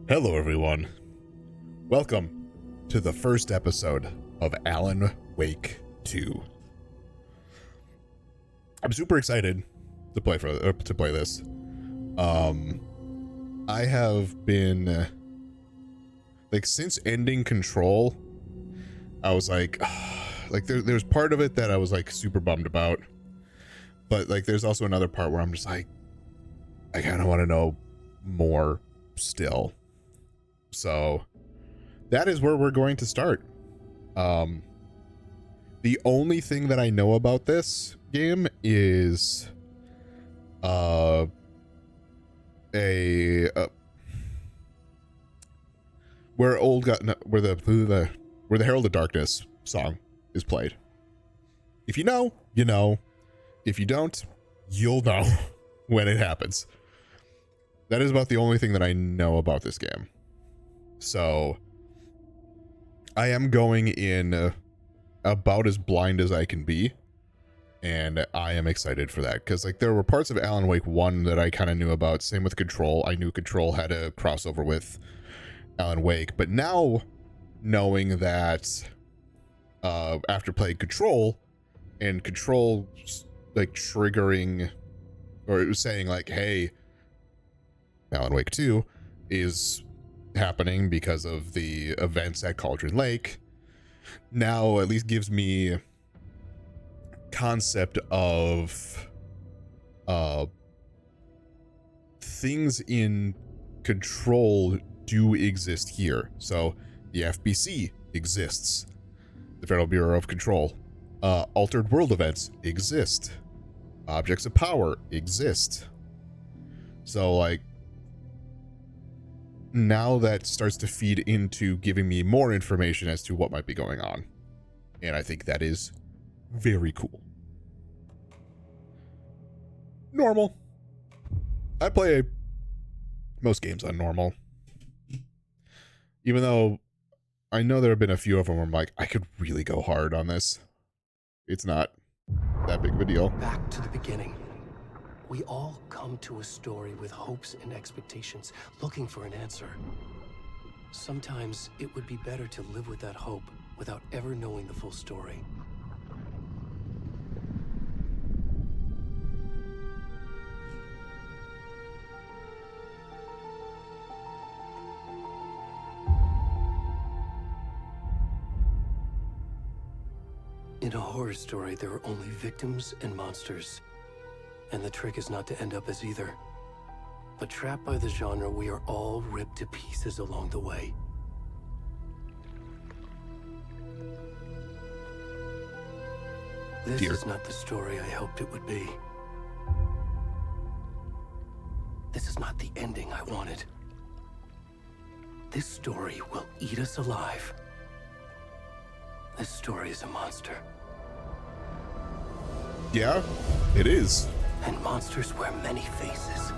Hello, everyone. Welcome to the first episode of Alan Wake 2. I'm super excited to play this. I have been since ending Control, I was like there's part of it that I was like super bummed about, but like there's also another part where I'm just like, I kind of want to know more still. So that is where we're going to start. The only thing that I know about this game is where the Herald of Darkness song is played. If you know, you know. If you don't, you'll know when it happens. That is about the only thing that I know about this game. So I am going in about as blind as I can be, and I am excited for that because like there were parts of Alan Wake 1 that I kind of knew about. Same with Control. I knew Control had a crossover with Alan Wake, but now knowing that after playing Control and Control like triggering, or it was saying like, hey, Alan Wake 2 is happening because of the events at Cauldron Lake, now at least gives me concept of things in Control do exist here. So the FBC exists, the Federal Bureau of Control. Altered world events exist, objects of power exist. So like now that starts to feed into giving me more information as to what might be going on. And I think that is very cool. Normal. I play most games on normal. Even though I know there have been a few of them where I'm like, I could really go hard on this. It's not that big of a deal. Back to the beginning. We all come to a story with hopes and expectations, looking for an answer. Sometimes it would be better to live with that hope without ever knowing the full story. In a horror story, there are only victims and monsters. And the trick is not to end up as either. But trapped by the genre, we are all ripped to pieces along the way. This is not the story I hoped it would be. This is not the ending I wanted. This story will eat us alive. This story is a monster. Yeah, it is. And monsters wear many faces.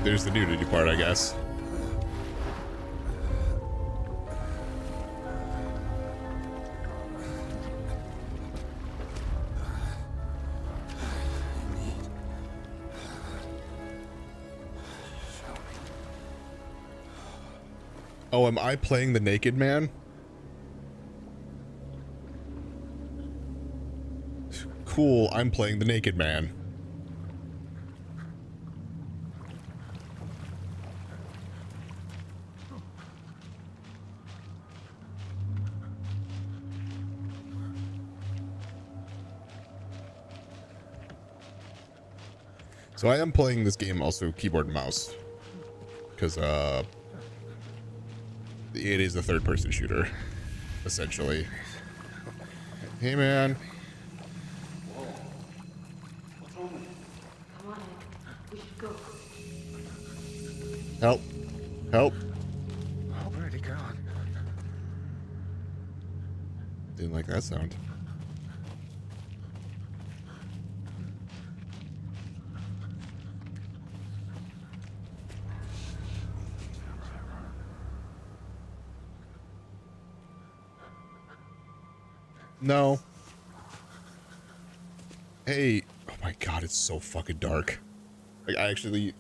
There's the nudity part, I guess. Oh, am I playing the naked man? Cool, I'm playing the naked man. So I am playing this game also keyboard and mouse, because it is a third-person shooter, essentially. Hey, man. Help. Help. Already gone. Didn't like that sound. No. Hey, oh my god, it's so fucking dark. Like, I need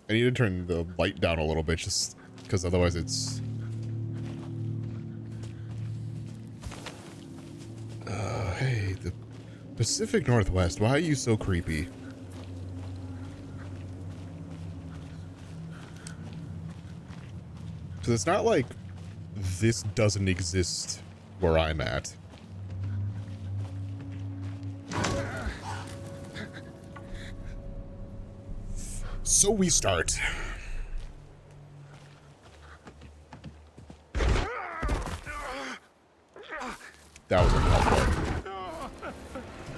to turn the light down a little bit just because otherwise it's... Hey, the Pacific Northwest, why are you so creepy? So it's not like this doesn't exist where I'm at. So we start. That was uncalled for.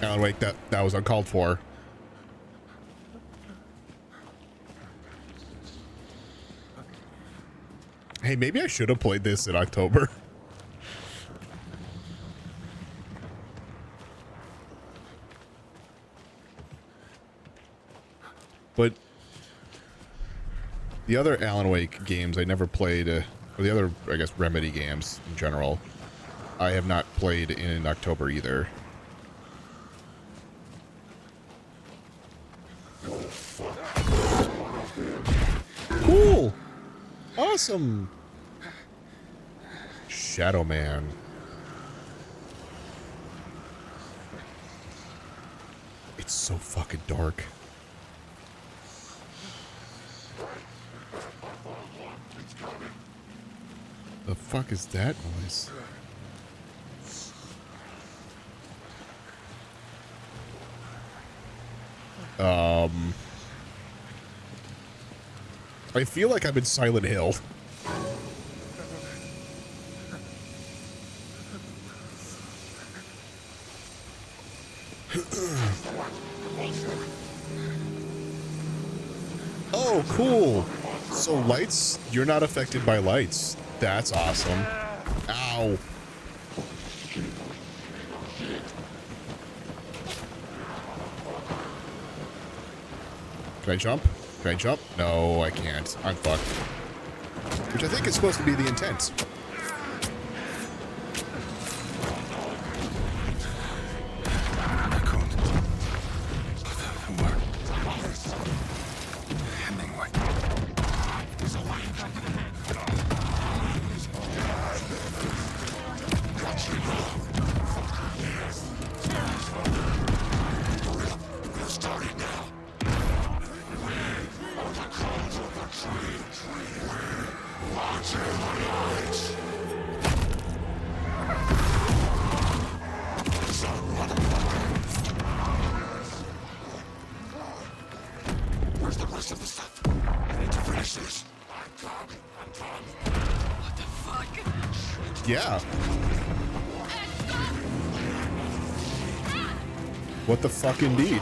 Alan Wake, that was uncalled for. Hey, maybe I should have played this in October. But the other Alan Wake games I never played, or the other, I guess, Remedy games in general, I have not played in October either. Cool! Awesome! Shadow Man. It's so fucking dark. The fuck is that noise? I feel like I'm in Silent Hill. Oh, cool. So lights, you're not affected by lights. That's awesome. Ow. Can I jump? Can I jump? No, I can't. I'm fucked. Which I think is supposed to be the intent. Yeah. What the fuck indeed?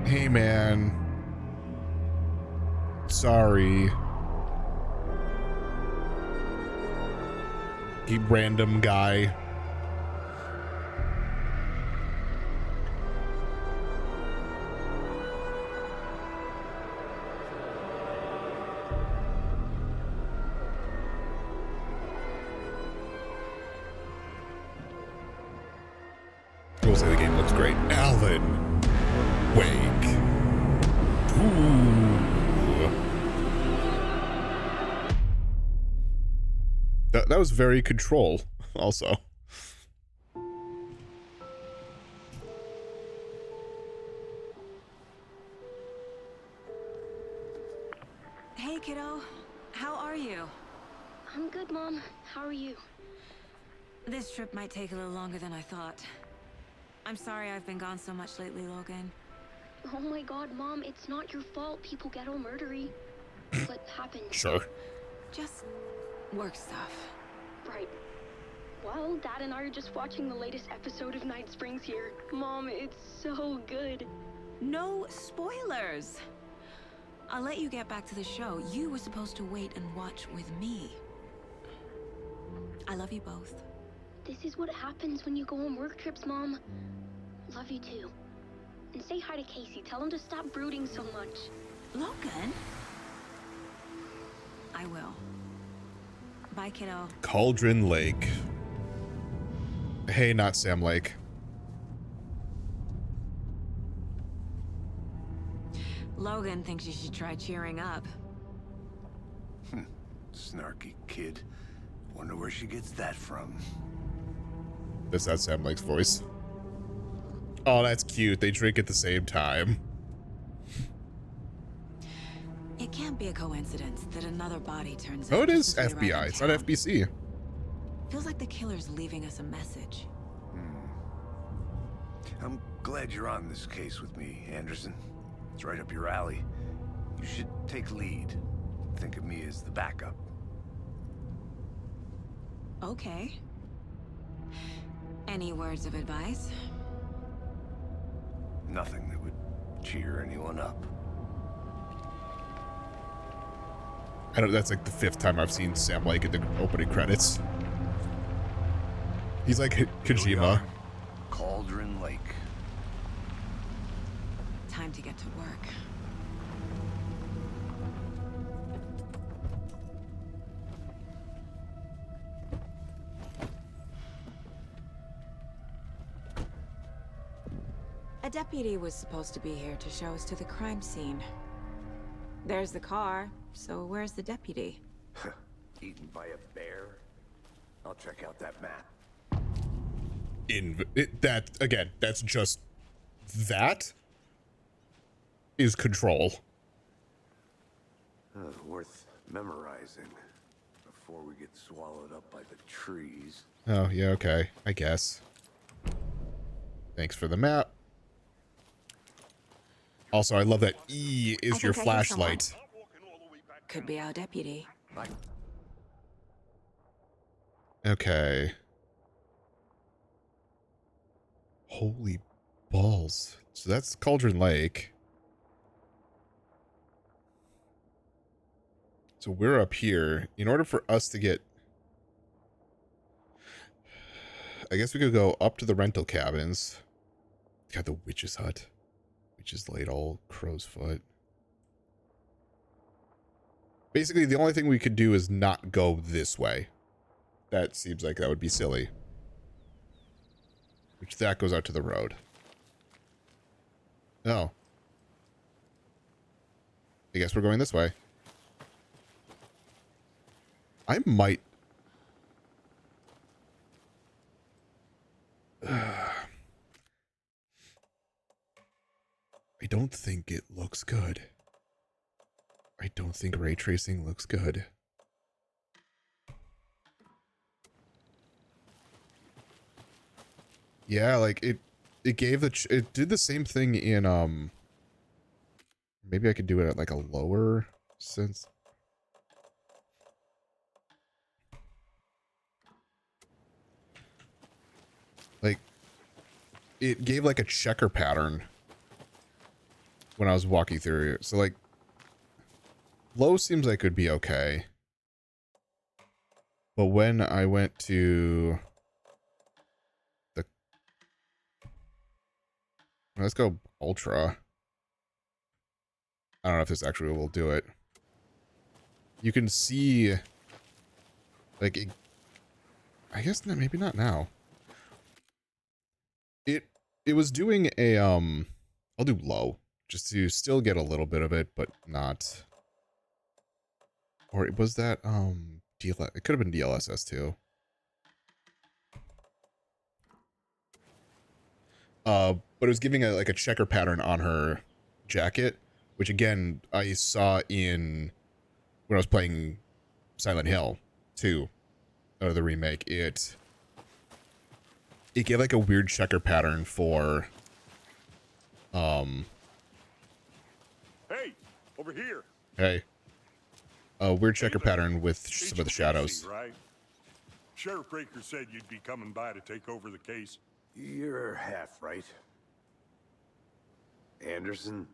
Hey man. Sorry. You random guy. I will say the game looks great. Alan Wake. Ooh. That was very Control, also. Hey, kiddo. How are you? I'm good, Mom. How are you? This trip might take a little longer than I thought. I'm sorry I've been gone so much lately, Logan. Oh my god, Mom, it's not your fault people get all murdery. What happened? Sure. Just work stuff. Right. Well, Dad and I are just watching the latest episode of Night Springs here. Mom, it's so good. No spoilers! I'll let you get back to the show. You were supposed to wait and watch with me. I love you both. This is what happens when you go on work trips, Mom. Love you too. And say hi to Casey. Tell him to stop brooding so much. Logan? I will. Bye, kiddo. Cauldron Lake. Hey, not Sam Lake. Logan thinks you should try cheering up. Snarky kid. Wonder where she gets that from. That's not Sam Lake's voice. Oh, that's cute. They drink at the same time. It can't be a coincidence that another body turns up. Oh, it is just as we arrive FBI. in It's not town. FBC. Feels like the killer's leaving us a message. I'm glad you're on this case with me, Anderson. It's right up your alley. You should take lead. Think of me as the backup. Okay. Any words of advice? Nothing that would cheer anyone up. I don't. That's like the 5th time I've seen Sam Lake in the opening credits. He's like Here we Kojima. are. Cauldron Lake. Time to get to work. A deputy was supposed to be here to show us to the crime scene. There's the car, so where's the deputy? Eaten by a bear? I'll check out that map. That again, that's just that is control. Worth memorizing before we get swallowed up by the trees. Oh, yeah, okay. I guess. Thanks for the map. Also, I love that E I is your think I hear someone. flashlight. Could be our deputy. Bye. Okay. Holy balls. So that's Cauldron Lake. So we're up here. In order for us to get... I guess we could go up to the rental cabins. Got the witch's hut. Witch's ladle, crow's foot. Basically, the only thing we could do is not go this way. That seems like that would be silly. Which that goes out to the road. Oh. I guess we're going this way. I might... I don't think it looks good. I don't think ray tracing looks good. Yeah, like it gave it did the same thing in maybe I could do it at like a lower sense. Like it gave like a checker pattern when I was walking through. So like low seems like it would be okay. But when I went to the... Let's go ultra. I don't know if this actually will do it. You can see... Like, it, I guess maybe not now. It was doing a, I'll do low. Just to still get a little bit of it, but not... Or was that, it could have been DLSS too. But it was giving like a checker pattern on her jacket, which again, I saw in, when I was playing Silent Hill 2, the remake, it gave like a weird checker pattern for, Hey, over here. hey. A weird checker Hey there. pattern with some of the shadows. Right? Sheriff Breaker said you'd be coming by to take over the case. You're half right. Anderson?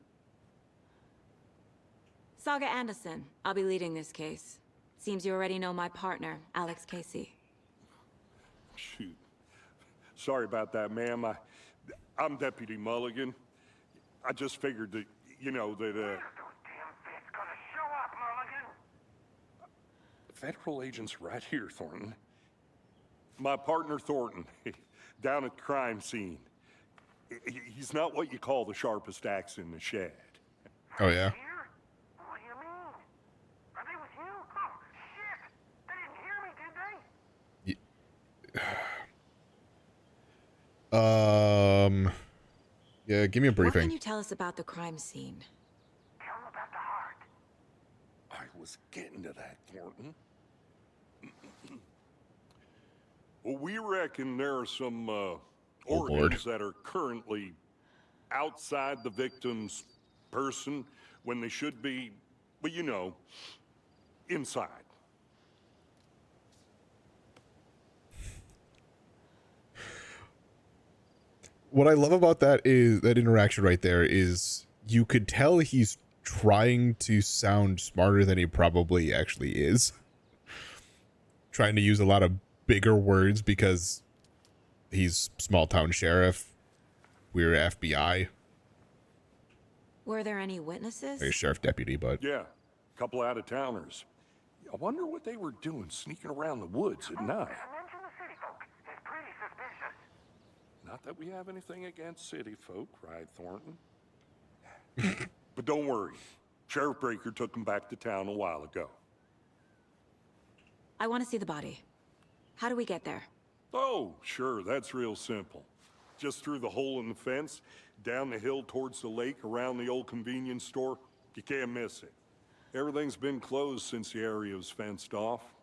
Saga Anderson. I'll be leading this case. Seems you already know my partner, Alex Casey. Shoot. Sorry about that, ma'am. I'm Deputy Mulligan. I just figured that, you know, that, Federal agents right here, Thornton. My partner Thornton, down at the crime scene. He's not what you call the sharpest axe in the shed. Oh yeah. Here? What do you mean? Are they with you? Oh, shit! They didn't hear me, did they? Yeah, give me a What briefing. can you tell us about the crime scene? Tell them about the heart. I was getting to that, Thornton. Well, we reckon there are some Lord. organs that are currently outside the victim's person when they should be, well, you know, inside. What I love about that is that interaction right there is you could tell he's trying to sound smarter than he probably actually is. Trying to use a lot of bigger words because he's small town sheriff. We're FBI. Were there any witnesses? He's sheriff deputy, but Yeah, a couple out-of-towners. I wonder what they were doing sneaking around the woods at night. Mention the city folk. It's pretty suspicious. Not that we have anything against city folk, right, Thornton? But don't worry. Sheriff Breaker took him back to town a while ago. I want to see the body. How do we get there? Oh, sure, that's real simple. Just through the hole in the fence, down the hill towards the lake, around the old convenience store. You can't miss it. Everything's been closed since the area was fenced off.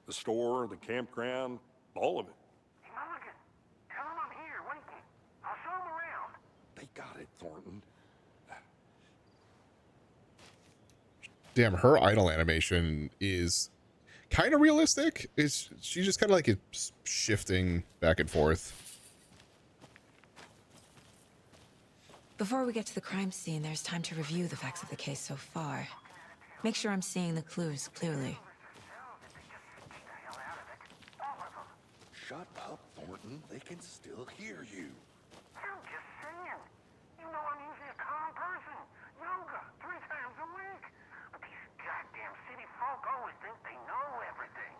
The store, the campground, all of it. Hey, Mulligan, tell them I'm here waiting. I'll show them around. They got it, Thornton. damn, her idle animation is kind of realistic. She just kind of like is shifting back and forth. Before we get to the crime scene, there's time to review the facts of the case so far. Make sure I'm seeing the clues clearly. Shut up, Thornton. They can still hear you. I'm just saying. You know I'm usually a calm person. Yoga 3 times a week. But these goddamn city folk always think they know everything.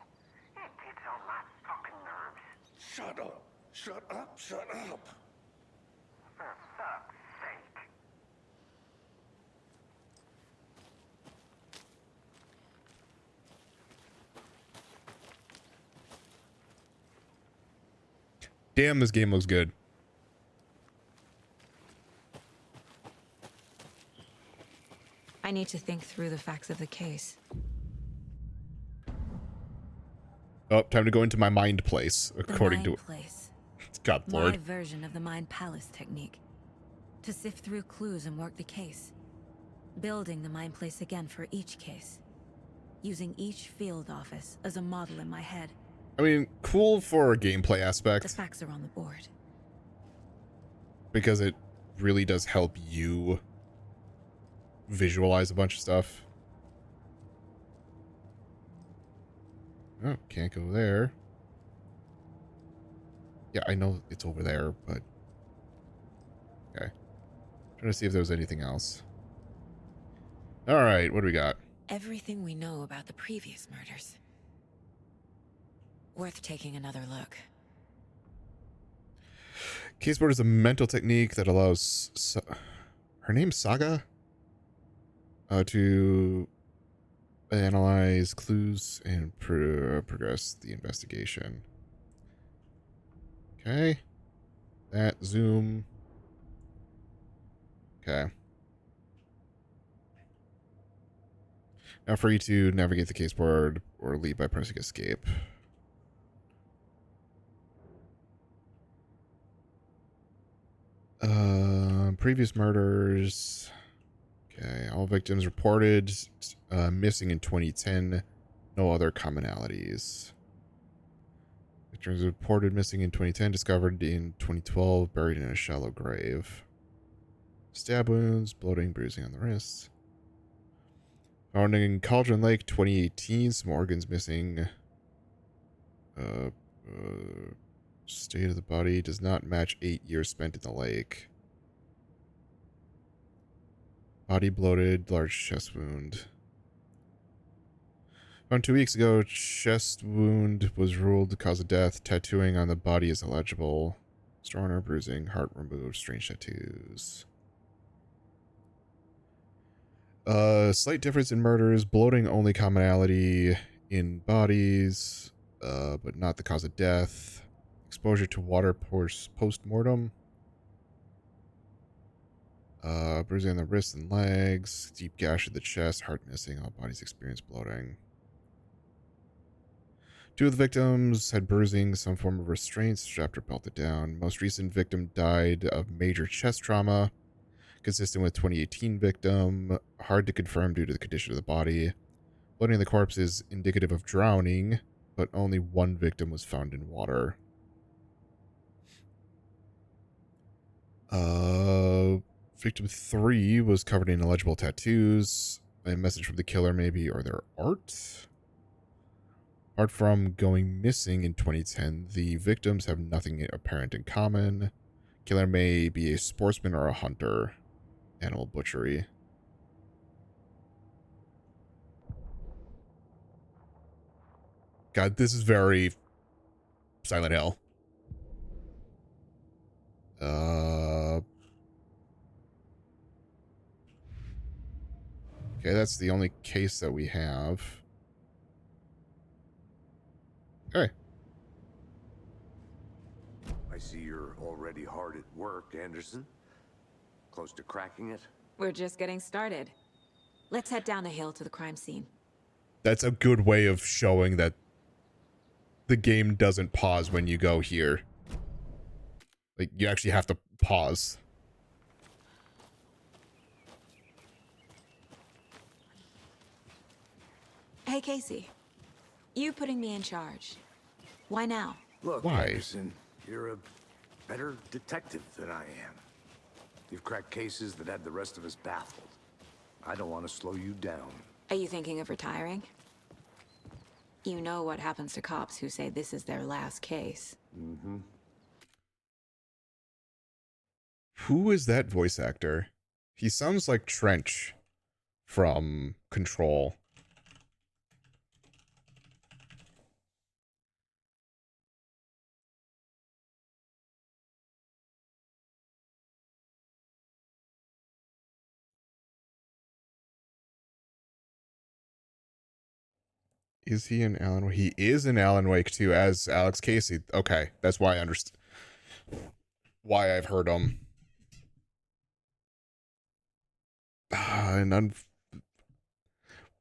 It gets on my fucking nerves. Shut up. Shut up. Shut up. For fuck's sake. Damn, this game looks good. I need to think through the facts of the case. Oh, time to go into my mind place, according the to mind place. God Lord. My version of the mind palace technique. To sift through clues and work the case. Building the mind place again for each case. Using each field office as a model in my head. I mean, cool for a gameplay The aspect, facts are on the board. because it really does help you visualize a bunch of stuff. Oh, can't go there. Yeah, I know it's over there, but... Okay. Trying to see if there was anything else. Alright, what do we got? Everything we know about the previous murders. Worth taking another look. Caseboard is a mental technique that allows... her name's Saga? To analyze clues and progress the investigation. Okay. That, zoom. Okay. Now free to navigate the caseboard or leave by pressing escape. Previous murders. Okay, all victims reported missing in 2010. No other commonalities. Victims reported missing in 2010, discovered in 2012, buried in a shallow grave. Stab wounds, bloating, bruising on the wrists. Found in Cauldron Lake, 2018, some organs missing. State of the body does not match 8 years spent in the lake. Body bloated, large chest wound. Around 2 weeks ago, chest wound was ruled the cause of death. Tattooing on the body is illegible. Strong or bruising, heart removed, strange tattoos. Slight difference in murders, bloating only commonality in bodies, but not the cause of death. Exposure to water post-mortem. Bruising on the wrists and legs, deep gash in the chest, heart missing, all bodies experience bloating. 2 of the victims had bruising, some form of restraints, strapped or belted down. Most recent victim died of major chest trauma, consistent with 2018 victim. Hard to confirm due to the condition of the body. Bloating in the corpse is indicative of drowning, but only 1 victim was found in water. Victim 3 was covered in illegible tattoos. A message from the killer, maybe, or their art. Apart from going missing in 2010, the victims have nothing apparent in common. Killer may be a sportsman or a hunter. Animal butchery. God, this is very Silent Hill. Okay, that's the only case that we have. Okay. I see you're already hard at work, Anderson. Close to cracking it? We're just getting started. Let's head down the hill to the crime scene. That's a good way of showing that the game doesn't pause when you go here. Like, you actually have to pause. Hey, Casey. You putting me in charge. Why now? Look, Why? Anderson, you're a better detective than I am. You've cracked cases that had the rest of us baffled. I don't want to slow you down. Are you thinking of retiring? You know what happens to cops who say this is their last case. Mm-hmm. Who is that voice actor? He sounds like Trench from Control. Is he in Alan Wake? He is in Alan Wake 2 as Alex Casey. Okay, that's why I understand. Why I've heard him.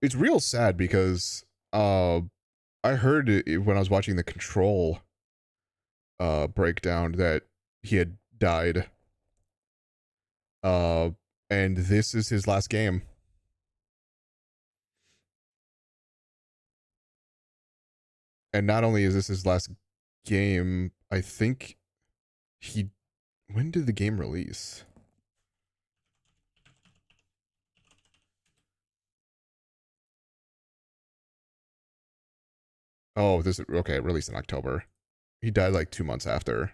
It's real sad because I heard it when I was watching the Control breakdown that he had died. And this is his last game. And not only is this his last game, I think he... When did the game release? Oh, this... Okay, released in October. He died like 2 months after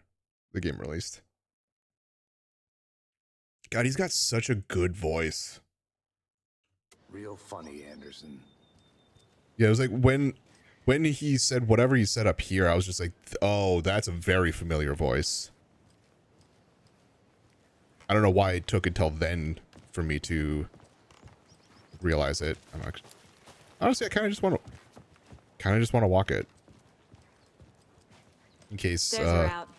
the game released. God, he's got such a good voice. Real funny, Anderson. Yeah, it was like when he said whatever he said up here, I was just like, oh, that's a very familiar voice. I don't know why it took until then for me to realize it. Honestly, I kind of just want to walk it in case. Stairs are out.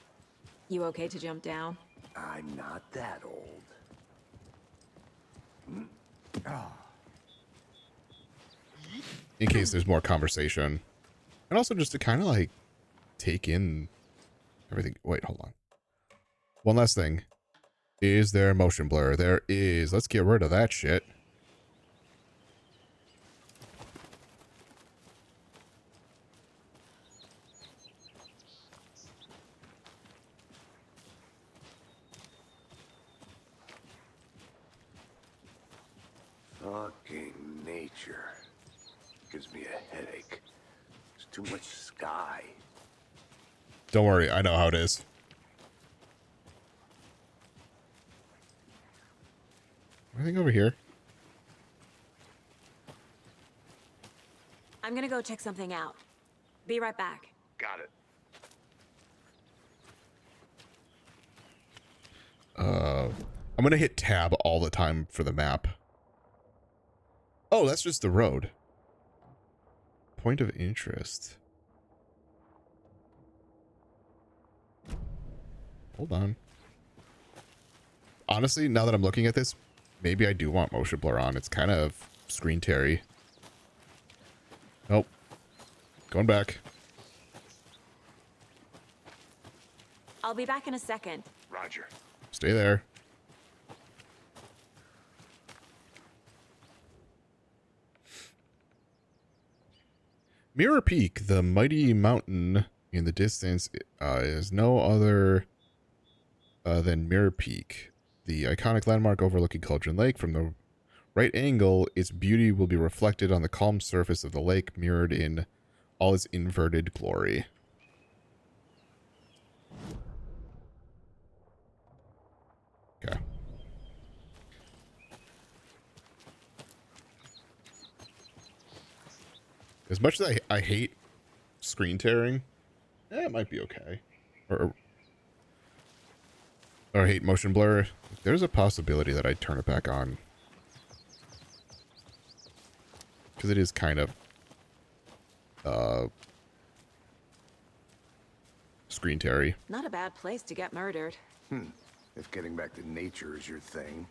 You okay to jump down? I'm not that old. Oh. In case there's more conversation, and also just to kind of like take in everything. Wait, hold on. One last thing. Is there motion blur? There is. Let's get rid of that shit. Fucking nature. Gives me a headache. There's too much sky. Don't worry, I know how it is. Anything over here? I'm gonna go check something out. Be right back. Got it. I'm gonna hit tab all the time for the map. Oh, that's just the road. Point of interest. Hold on. Honestly, now that I'm looking at this, maybe I do want motion blur on. It's kind of screen teary. Nope. Going back. I'll be back in a second. Roger. Stay there. Mirror Peak, the mighty mountain in the distance, is no other than Mirror Peak, the iconic landmark overlooking Cauldron Lake. From the right angle, its beauty will be reflected on the calm surface of the lake, mirrored in all its inverted glory. Okay. As much as I hate screen tearing, it might be okay. Or I hate motion blur. There's a possibility that I'd turn it back on. Because it is kind of screen teary. Not a bad place to get murdered. If getting back to nature is your thing.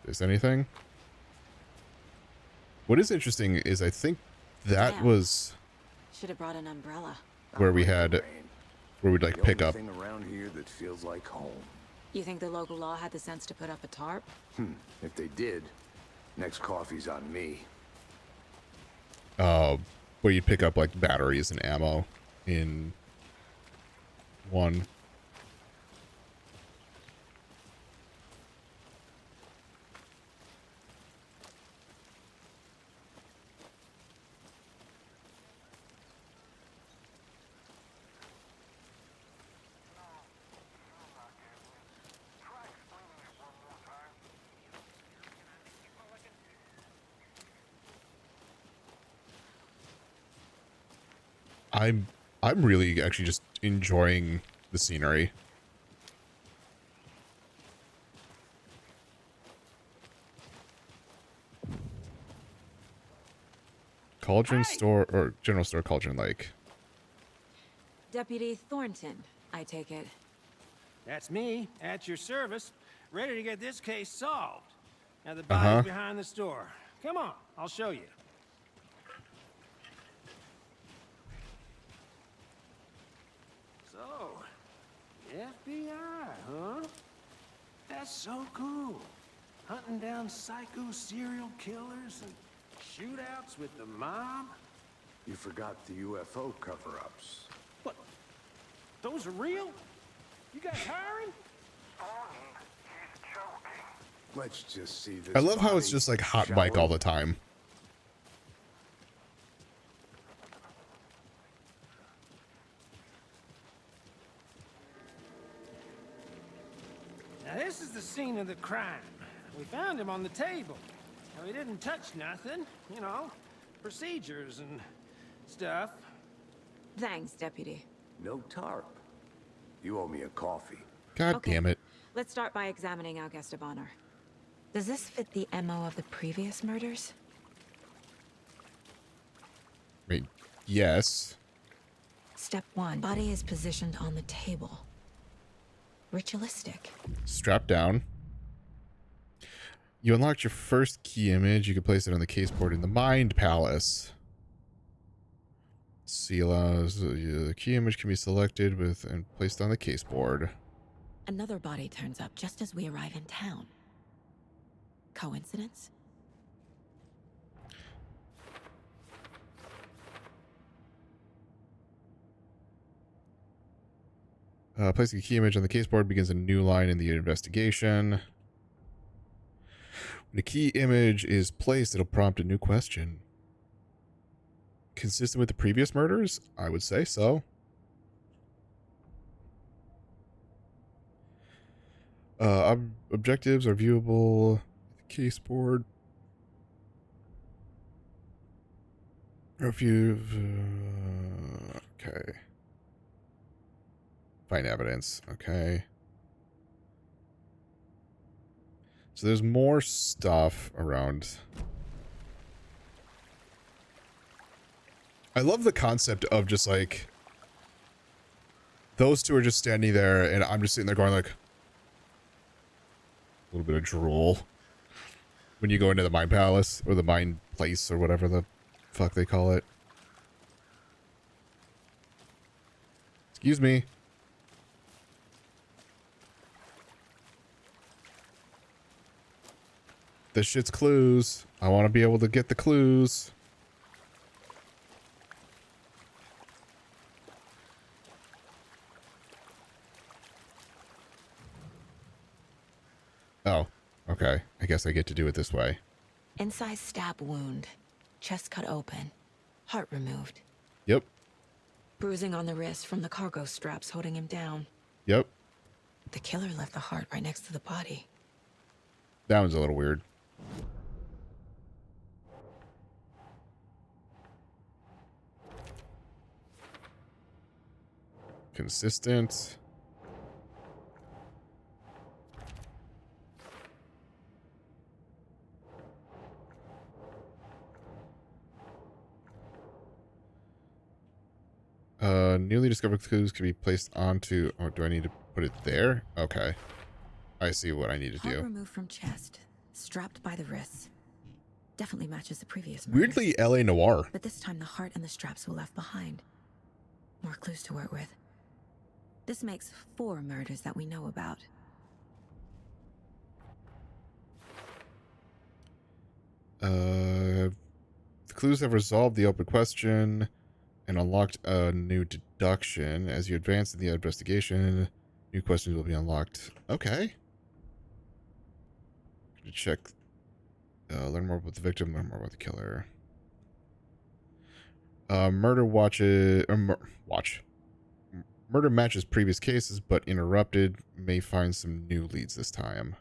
Is anything? What is interesting is I think that Damn. was Should have brought an umbrella. where we had, where we'd like The pick only up. thing around here that feels like home. You think the local law had the sense to put up a tarp? If they did, next coffee's on me. Where you'd pick up like batteries and ammo in one. I'm really actually just enjoying the scenery. Cauldron store or general store Cauldron Lake. Deputy Thornton, I take it. That's me, at your service, ready to get this case solved. Now the body's behind the store. Come on, I'll show you. So, FBI, huh? That's so cool. Hunting down psycho serial killers and shootouts with the mob. You forgot the UFO cover-ups. What? Those are real? You guys hiring? Let's just see this. I love how it's body, just like hot shall mic we? all the time. Now this is the scene of the crime. We found him on the table. Now he didn't touch nothing, you know, procedures and stuff. Thanks, Deputy. No tarp. You owe me a coffee. God Okay. damn it. Let's start by examining our guest of honor. Does this fit the MO of the previous murders? Wait, yes. Step 1. Body is positioned on the table. Ritualistic. Strap down. You unlocked your first key image. You can place it on the caseboard in the Mind Palace. See allows the key image can be selected with and placed on the caseboard. Another body turns up just as we arrive in town. Coincidence? Placing a key image on the caseboard begins a new line in the investigation. When a key image is placed, it'll prompt a new question. Consistent with the previous murders? I would say so. Objectives are viewable. Caseboard. If you okay. Find evidence. Okay. So there's more stuff around. I love the concept of just like those two are just standing there and I'm just sitting there going like a little bit of drool when you go into the mine palace or the mine place or whatever the fuck they call it. Excuse me. This shit's clues. I want to be able to get the clues. Oh, okay. I guess I get to do it this way. Inside stab wound. Chest cut open. Heart removed. Yep. Bruising on the wrist from the cargo straps holding him down. Yep. The killer left the heart right next to the body. That one's a little weird. Consistent. Newly discovered clues can be placed onto... Oh, do I need to put it there? Okay. I see what I need to Heart do. removed from chest. Strapped by the wrists. Definitely matches the previous murders. Weirdly, L.A. Noire. But this time the heart and the straps were left behind. More clues to work with. This makes 4 murders that we know about. The clues have resolved the open question and unlocked a new deduction. As you advance in the investigation, new questions will be unlocked. Okay. Check. Learn more about the victim, learn more about the killer. Murder watches... Murder matches previous cases, but interrupted. May find some new leads this time.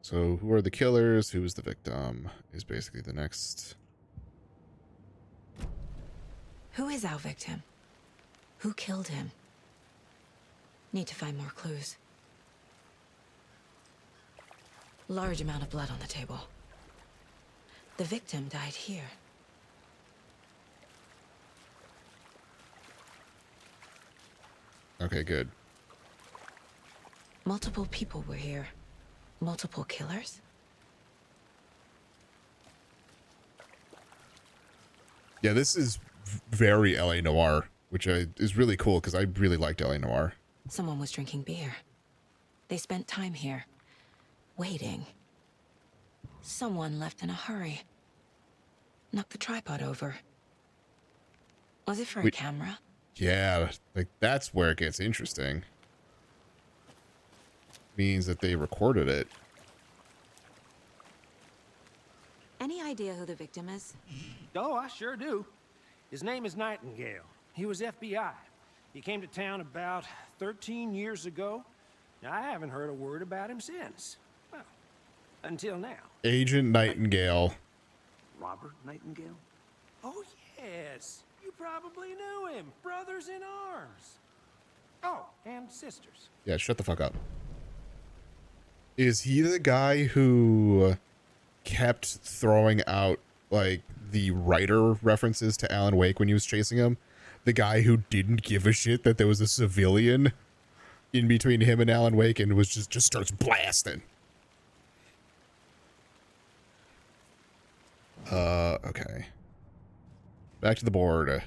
So, who are the killers? Who is the victim? Is basically the next... Who is our victim? Who killed him? Need to find more clues. Large amount of blood on the table. The victim died here. Okay, good. Multiple people were here. Multiple killers? Yeah, this is very L.A. Noire, which is really cool because I really liked L.A. Noire. Someone was drinking beer. They spent time here. Waiting. Someone left in a hurry. Knocked the tripod over. Was it for a camera? Yeah, like that's where it gets interesting. Means that they recorded it. Any idea who the victim is? Oh, I sure do. His name is Nightingale. He was FBI. He came to town about 13 years ago. I haven't heard a word about him since. Well, until now. Agent Nightingale. Robert Nightingale? Oh, yes. You probably knew him. Brothers in arms. Oh, and sisters. Yeah, shut the fuck up. Is he the guy who kept throwing out, like, the writer references to Alan Wake when he was chasing him? The guy who didn't give a shit that there was a civilian in between him and Alan Wake and was just starts blasting. Okay. Back to the board.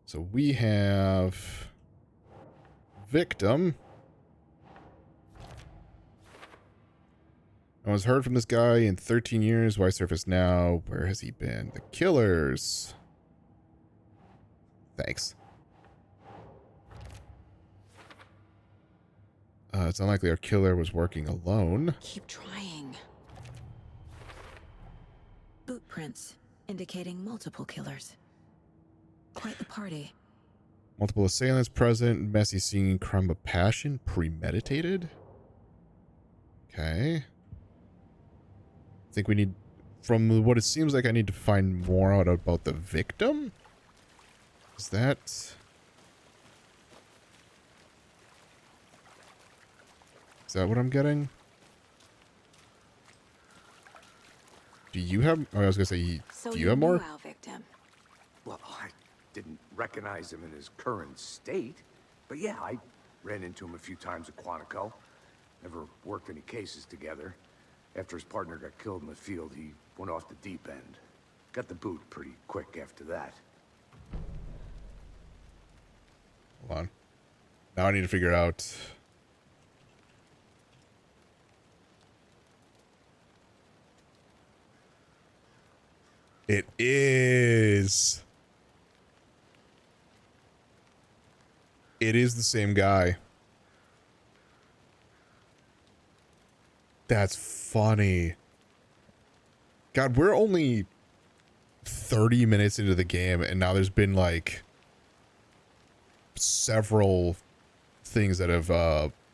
So we have victim. No one's heard from this guy in 13 years. Why surface now? Where has he been? The killers. Thanks. It's unlikely our killer was working alone. Keep trying. Boot prints indicating multiple killers. Quite the party. Multiple assailants present. Messy scene. Crime of passion. Premeditated. Okay. Think we need from what it seems like, I need to find more out about the victim. Is that what I'm getting? Do you have? Oh, I was gonna say, So do you have more? Our victim. Well, I didn't recognize him in his current state, but yeah, I ran into him a few times at Quantico. Never worked any cases together. After his partner got killed in the field, he went off the deep end. Got the boot pretty quick after that. Hold on. Now I need to figure out. It is. It is the same guy. That's funny. God, we're only 30 minutes into the game, and now there's been like several things that have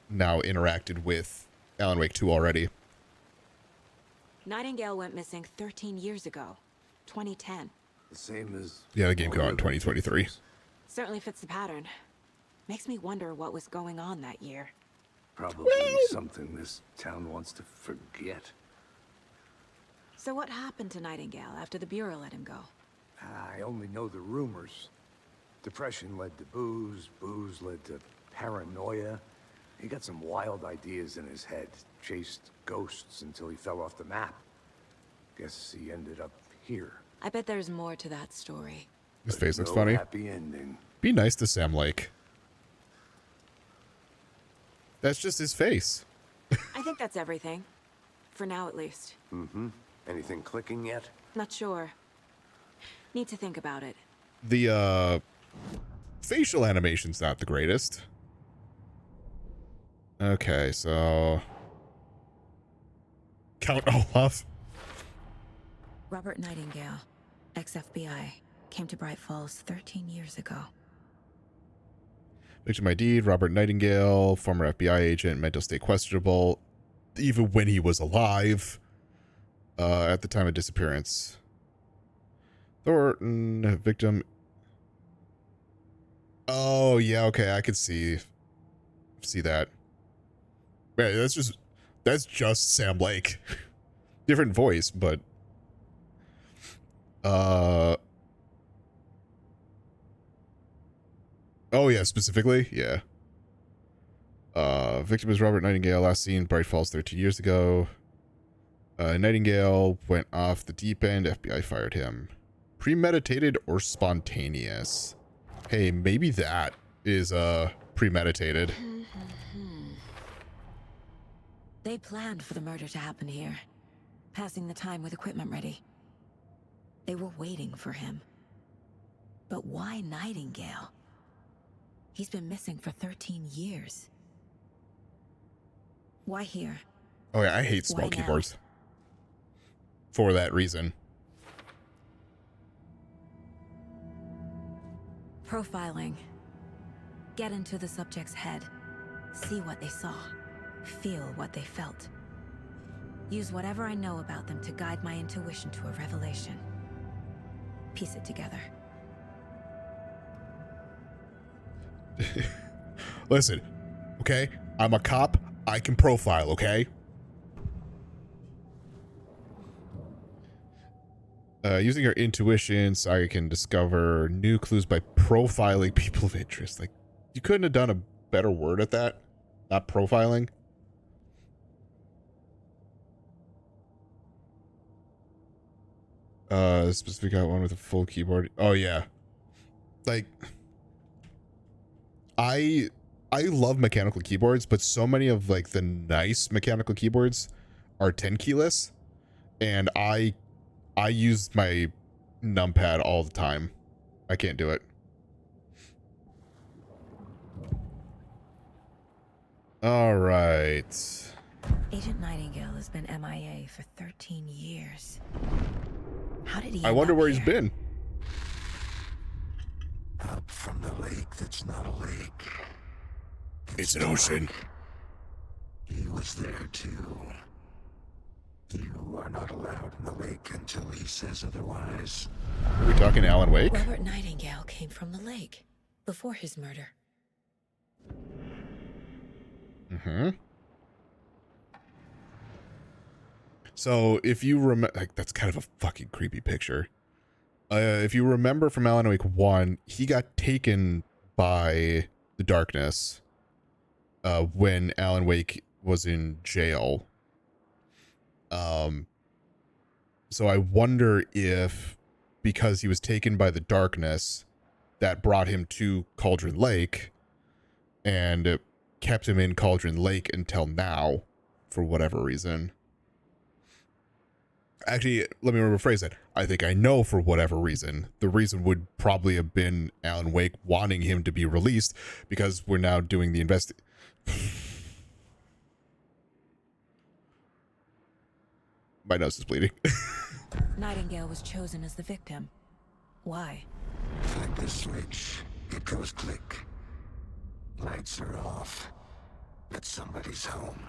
now interacted with Alan Wake 2 already. Nightingale went missing 13 years ago, 2010. The same as... Yeah, the game came out in 2023. Certainly fits the pattern. Makes me wonder what was going on that year. Probably something this town wants to forget. So what happened to Nightingale after the Bureau let him go? I only know the rumors. Depression led to booze, booze led to paranoia. He got some wild ideas in his head, chased ghosts until he fell off the map. Guess he ended up here. I bet there's more to that story. His face looks No funny. happy ending. Be nice to Sam Lake. That's just his face. I think that's everything. For now, at least. Mm-hmm. Anything clicking yet? Not sure. Need to think about it. The facial animation's not the greatest. Okay, so Count Olaf. Robert Nightingale, ex-FBI, came to Bright Falls 13 years ago. Victim ID, Robert Nightingale, former FBI agent, mental state questionable, even when he was alive, at the time of disappearance. Thornton, victim. Oh, yeah, okay, I could see that. Yeah, that's just Sam Lake. Different voice, but oh yeah, specifically, yeah. Victim is Robert Nightingale, last seen Bright Falls 13 years ago. Nightingale went off the deep end, FBI fired him. Premeditated or spontaneous? Hey, maybe that is premeditated. They planned for the murder to happen here, passing the time with equipment ready. They were waiting for him. But why Nightingale? He's been missing for 13 years. Why here? Oh yeah, I hate small Why now? keyboards. For that reason. Profiling. Get into the subject's head. See what they saw. Feel what they felt. Use whatever I know about them to guide my intuition to a revelation. Piece it together. Listen, okay? I'm a cop. I can profile, okay? Using your intuition, Saga can discover new clues by profiling people of interest. Like, you couldn't have done a better word at that. Not profiling. Specific one with a full keyboard. Oh yeah. Like, I love mechanical keyboards, but so many of like the nice mechanical keyboards are 10 keyless, and I use my numpad all the time. I can't do it. All right. Agent Nightingale has been MIA for 13 years. How did he I end wonder up where he's here? been. Up from the lake that's not a lake. It's an ocean. He was there too. You are not allowed in the lake until he says otherwise. Are we talking Alan Wake? Robert Nightingale came from the lake before his murder. Mm-hmm. So if you remember, like, that's kind of a fucking creepy picture. If you remember from Alan Wake 1, he got taken by the darkness when Alan Wake was in jail. So I wonder if, because he was taken by the darkness, that brought him to Cauldron Lake and kept him in Cauldron Lake until now, for whatever reason. Actually, let me rephrase that. I think I know for whatever reason. The reason would probably have been Alan Wake wanting him to be released, because we're now doing the My nose is bleeding. Nightingale was chosen as the victim. Why? Like the switch, it goes click. Lights are off. But somebody's home.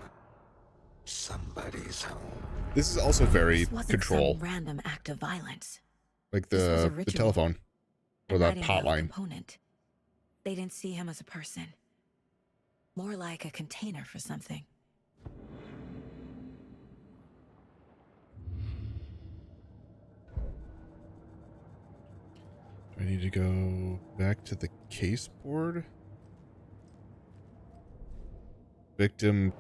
Somebody's home. This is also very This wasn't control. some random act of violence. Like This was a the ritual. telephone. Or A the Nightingale hotline. component. They didn't see him as a person. More like a container for something. Do I need to go back to the case board? Victim.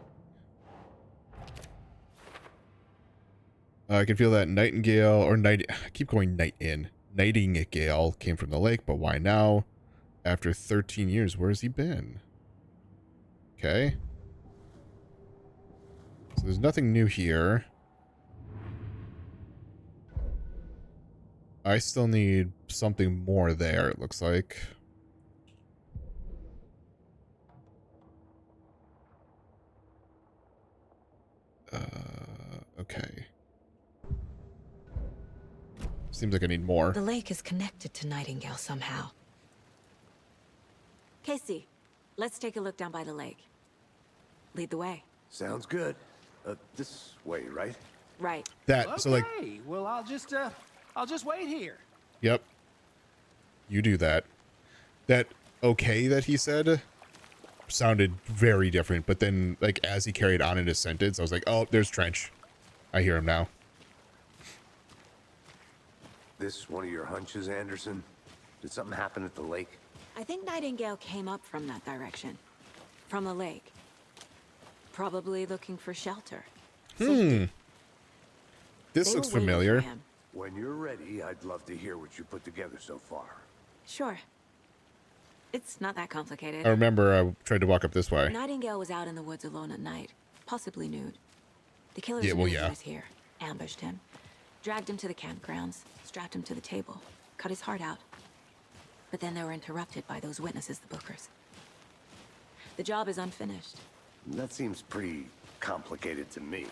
I can feel that Nightingale or I keep going Nightingale came from the lake, but why now? After 13 years, where has he been? Okay. So there's nothing new here. I still need something more there, it looks like. Okay. Seems like I need more. The lake is connected to Nightingale somehow. Casey, let's take a look down by the lake. Lead the way. Sounds good. This way, right? Right. That, Okay, so like, well, I'll just wait here. yep. You do that. That okay that he said sounded very different, but then, like, as he carried on in his sentence, I was like, oh, there's Trench. I hear him now. This one of your hunches, Anderson? Did something happen at the lake? I think Nightingale came up from that direction. From the lake. Probably looking for shelter. This They looks were waiting familiar. for him. When you're ready, I'd love to hear what you put together so far. Sure. It's not that complicated. I remember I tried to walk up this way. Nightingale was out in the woods alone at night, possibly nude. The killers Yeah, well, knew yeah. he was here, ambushed him, dragged him to the campgrounds, strapped him to the table, cut his heart out. But then they were interrupted by those witnesses, the Bookers. The job is unfinished. That seems pretty complicated to me.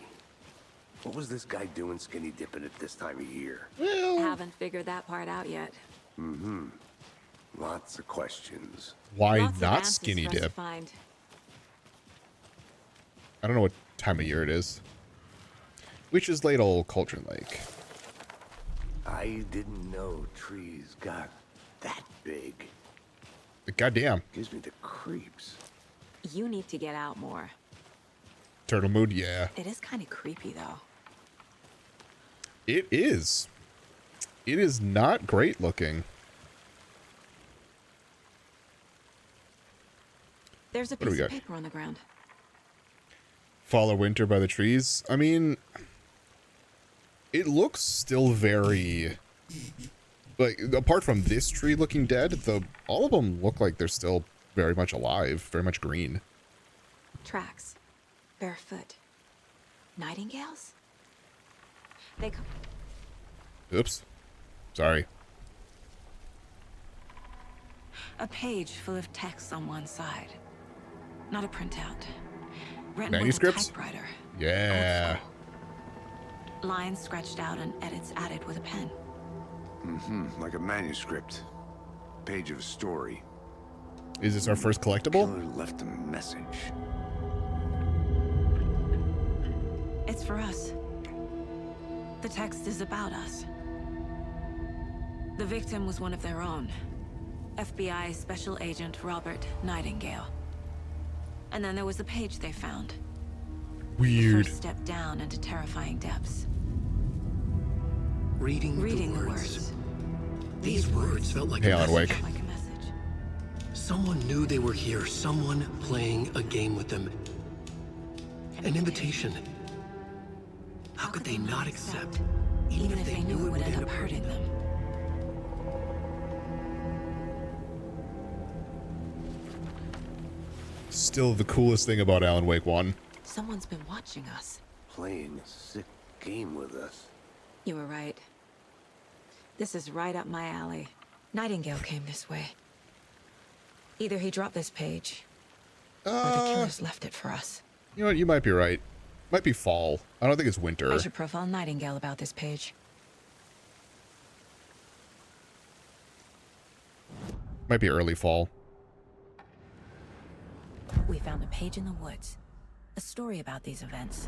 What was this guy doing skinny dipping at this time of year? Haven't figured that part out yet. Lots of questions. Why Lots of not answers skinny for us to dip? find. I don't know what time of year it is. Which is late old Cauldron Lake. I didn't know trees got that big. Goddamn. Gives me the creeps. You need to get out more. Turtle mood, yeah. It is kind of creepy, though. It is. It is not great looking. There's a do we piece of got? paper on the ground. Fall or winter by the trees. I mean, it looks still very, like, apart from this tree looking dead, all of them look like they're still very much alive, very much green. Tracks. Barefoot. Nightingales? They come. Oops. Sorry. A page full of text on one side. Not a printout. Written Manuscripts? with a typewriter. Yeah. Old school. Lines scratched out and edits added with a pen. Like a manuscript. Page of a story. Is this our first collectible? Killer left a message. It's for us. The text is about us. The victim was one of their own. FBI Special Agent Robert Nightingale. And then there was the page they found. Weird. The first step down into terrifying depths. Reading the the words. These words felt like Hey, a Alan message. Wake. Like a message. Someone knew they were here. Someone playing a game with them. An invitation. How could they not accept, even if they knew it would end up hurting them? Still the coolest thing about Alan Wake 1. Someone's been watching us. Playing a sick game with us. You were right. This is right up my alley. Nightingale came this way. Either he dropped this page, or the killers left it for us. You know what? You might be right. Might be fall. I don't think it's winter. I should profile Nightingale about this page. Might be early fall. We found a page in the woods. A story about these events.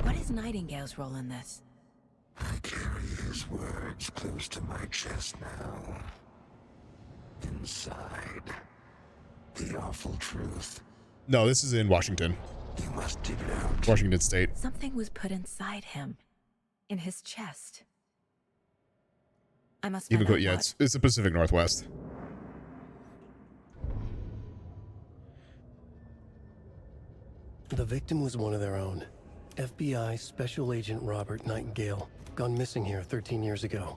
What is Nightingale's role in this? I carry his words close to my chest now. Inside, the awful truth. No, this is in Washington. You must dig it out. Washington State. Something was put inside him. In his chest. I must find Even go, out yeah, what. it's the Pacific Northwest. The victim was one of their own. FBI Special Agent Robert Nightingale, gone missing here 13 years ago.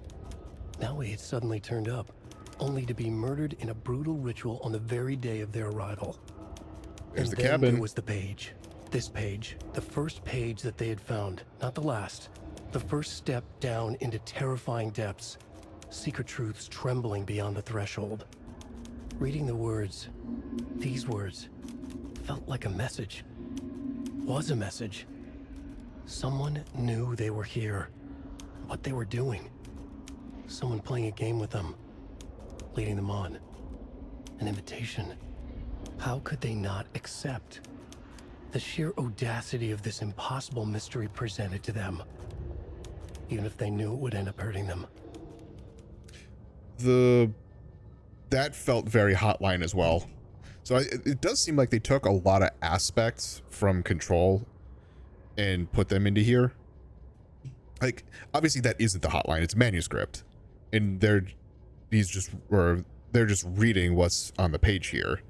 Now he had suddenly turned up, only to be murdered in a brutal ritual on the very day of their arrival. There's And the then cabin. there was the page. This page, the first page that they had found, not the last. The first step down into terrifying depths. Secret truths trembling beyond the threshold. Reading the words, these words, felt like a message. Was a message. Someone knew they were here. What they were doing. Someone playing a game with them. Leading them on. An invitation. How could they not accept? The sheer audacity of this impossible mystery presented to them. Even if they knew it would end up hurting them. That felt very Hotline as well. So it does seem like they took a lot of aspects from Control and put them into here. Like, obviously that isn't the Hotline, it's manuscript. And they're just reading what's on the page here.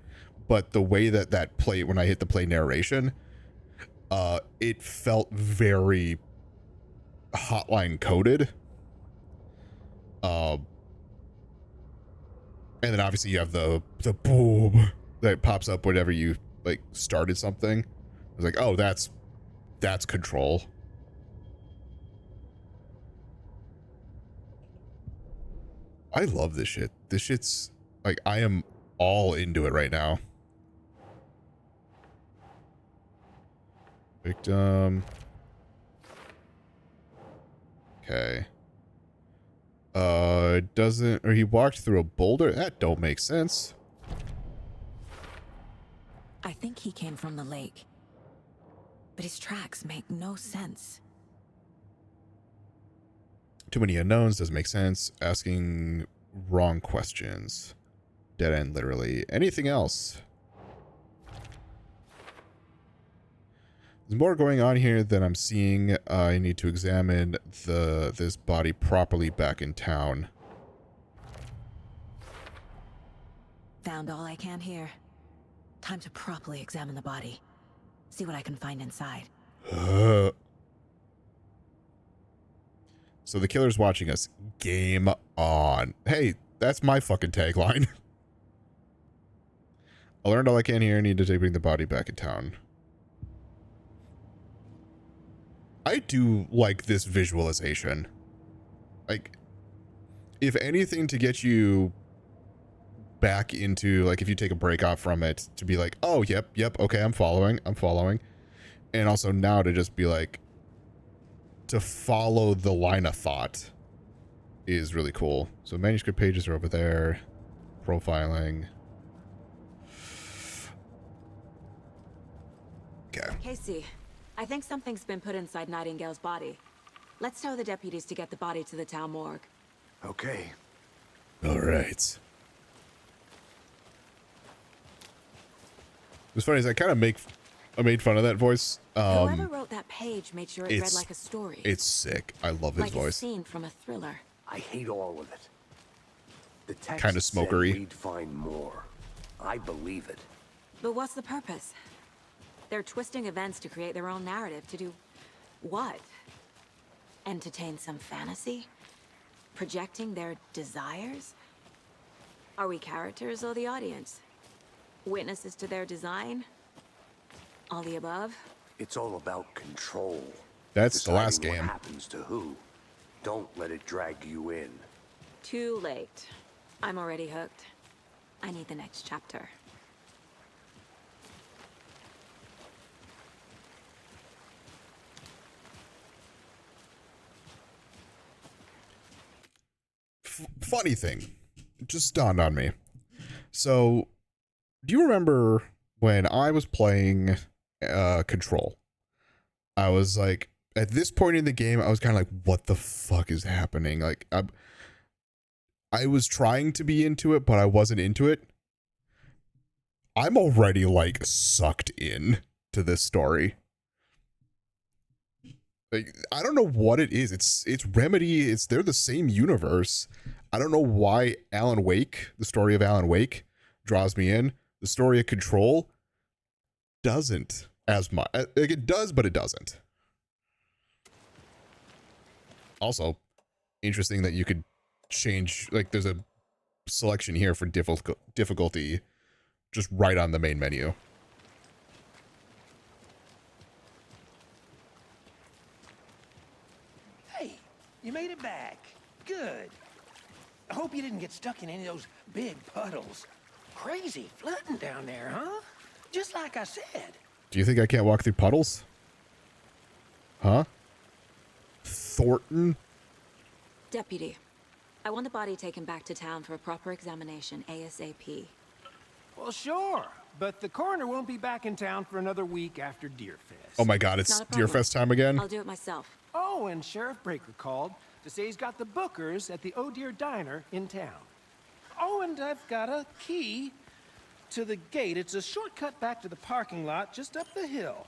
But the way that play, when I hit the play narration, it felt very Hotline coded. And then obviously you have the boom that pops up whenever you like started something. I was like, oh, that's Control. I love this shit. This shit's like, I am all into it right now. Victim. Okay. Doesn't, or he walked through a boulder? That don't make sense. I think he came from the lake. But his tracks make no sense. Too many unknowns, doesn't make sense. Asking wrong questions. Dead end, literally. Anything else? There's more going on here than I'm seeing. I need to examine this body properly back in town. Found all I can here. Time to properly examine the body. See what I can find inside. So the killer's watching us. Game on. Hey, that's my fucking tagline. I learned all I can here. Need to bring the body back in town. I do like this visualization. Like, if anything to get you back into, like, if you take a break off from it, to be like, oh, yep, okay, I'm following. And also now to just be like, to follow the line of thought is really cool. So manuscript pages are over there. Profiling. Okay. Casey, I think something's been put inside Nightingale's body. Let's tell the deputies to get the body to the town morgue. Okay. All right. What's funny is I made fun of that voice. Whoever wrote that page made sure it read it's- like a story. It's sick. I love his like voice. a scene from a thriller. I hate all of it. The text Kinda said smokery. we'd find more. I believe it. But what's the purpose? They're twisting events to create their own narrative. To do what? Entertain some fantasy? Projecting their desires? Are we characters or the audience? Witnesses to their design? All the above? It's all about control. That's the last Deciding game. What happens to who? Don't let it drag you in. Too late. I'm already hooked. I need the next chapter. Funny thing, it just dawned on me. So, do you remember when I was playing Control? I was like, at this point in the game, I was kind of like, what the fuck is happening? Like, I was trying to be into it, but I wasn't into it. I'm already like sucked in to this story. Like, I don't know what it is. It's Remedy. They're the same universe. I don't know why Alan Wake, the story of Alan Wake, draws me in. The story of Control doesn't as much. Like, it does, but it doesn't. Also, interesting that you could change, like, there's a selection here for difficulty just right on the main menu. Hey, you made it back. Good. I hope you didn't get stuck in any of those big puddles. Crazy flooding down there, huh? Just like I said. Do you think I can't walk through puddles? Huh? Thornton? Deputy, I want the body taken back to town for a proper examination ASAP. Well, sure. But the coroner won't be back in town for another week after Deerfest. Oh my god, it's Not a problem. Deerfest time again? I'll do it myself. Oh, and Sheriff Breaker called to say he's got the bookers at the Oh Deer Diner in town. Oh, and I've got a key to the gate. It's a shortcut back to the parking lot just up the hill.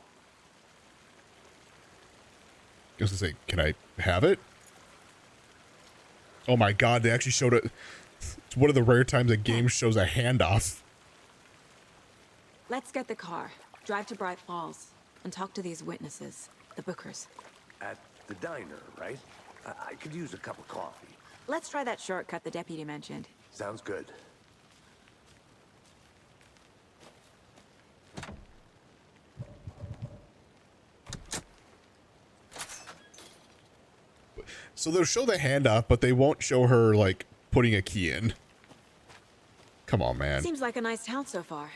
I was gonna say, can I have it? Oh my god, they actually showed it. It's one of the rare times a game shows a handoff. Let's get the car, drive to Bright Falls, and talk to these witnesses, the bookers. At the diner, right? I could use a cup of coffee. Let's try that shortcut the deputy mentioned. Sounds good. So they'll show the handoff, but they won't show her, like, putting a key in. Come on, man. Seems like a nice town so far.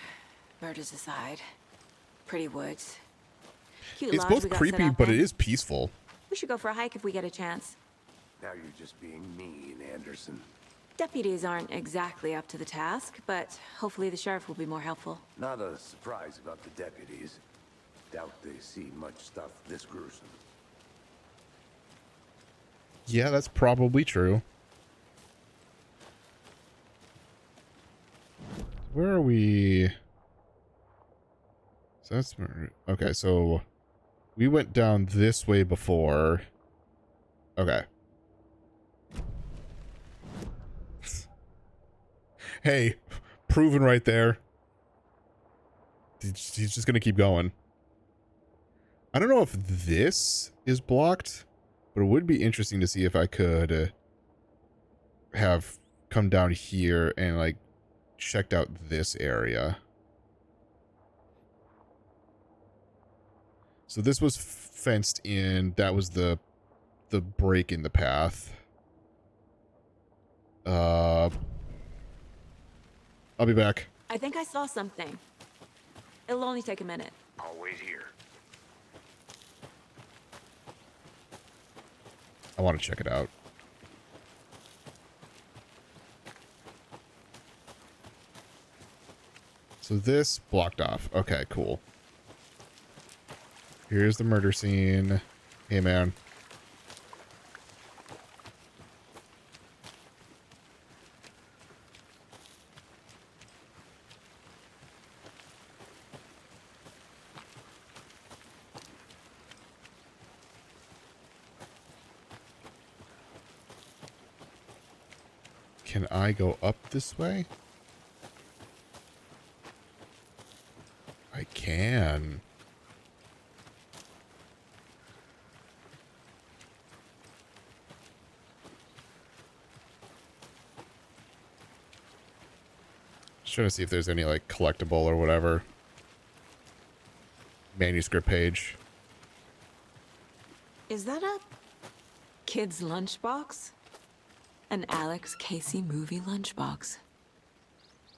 Murders aside. Pretty woods. Cute It's lodge both we got set creepy, up but in. it is peaceful. We should go for a hike if we get a chance. Now you're just being mean, Anderson. Deputies aren't exactly up to the task, but hopefully the sheriff will be more helpful. Not a surprise about the deputies. Doubt they see much stuff this gruesome. Yeah, that's probably true. Where are we? So that's okay. So we went down this way before. Okay. Hey, proven right there. He's just gonna keep going. I don't know if this is blocked, but it would be interesting to see if I could have come down here and like checked out this area. So this was fenced in. That was the break in the path. I'll be back. I think I saw something. It'll only take a minute. I'll wait here. I want to check it out. So this blocked off. Okay, cool. Here's the murder scene. Hey, man. Can I go up this way? I can. Just trying to see if there's any like collectible or whatever. Manuscript page. Is that a kid's lunchbox? An Alex Casey movie lunchbox.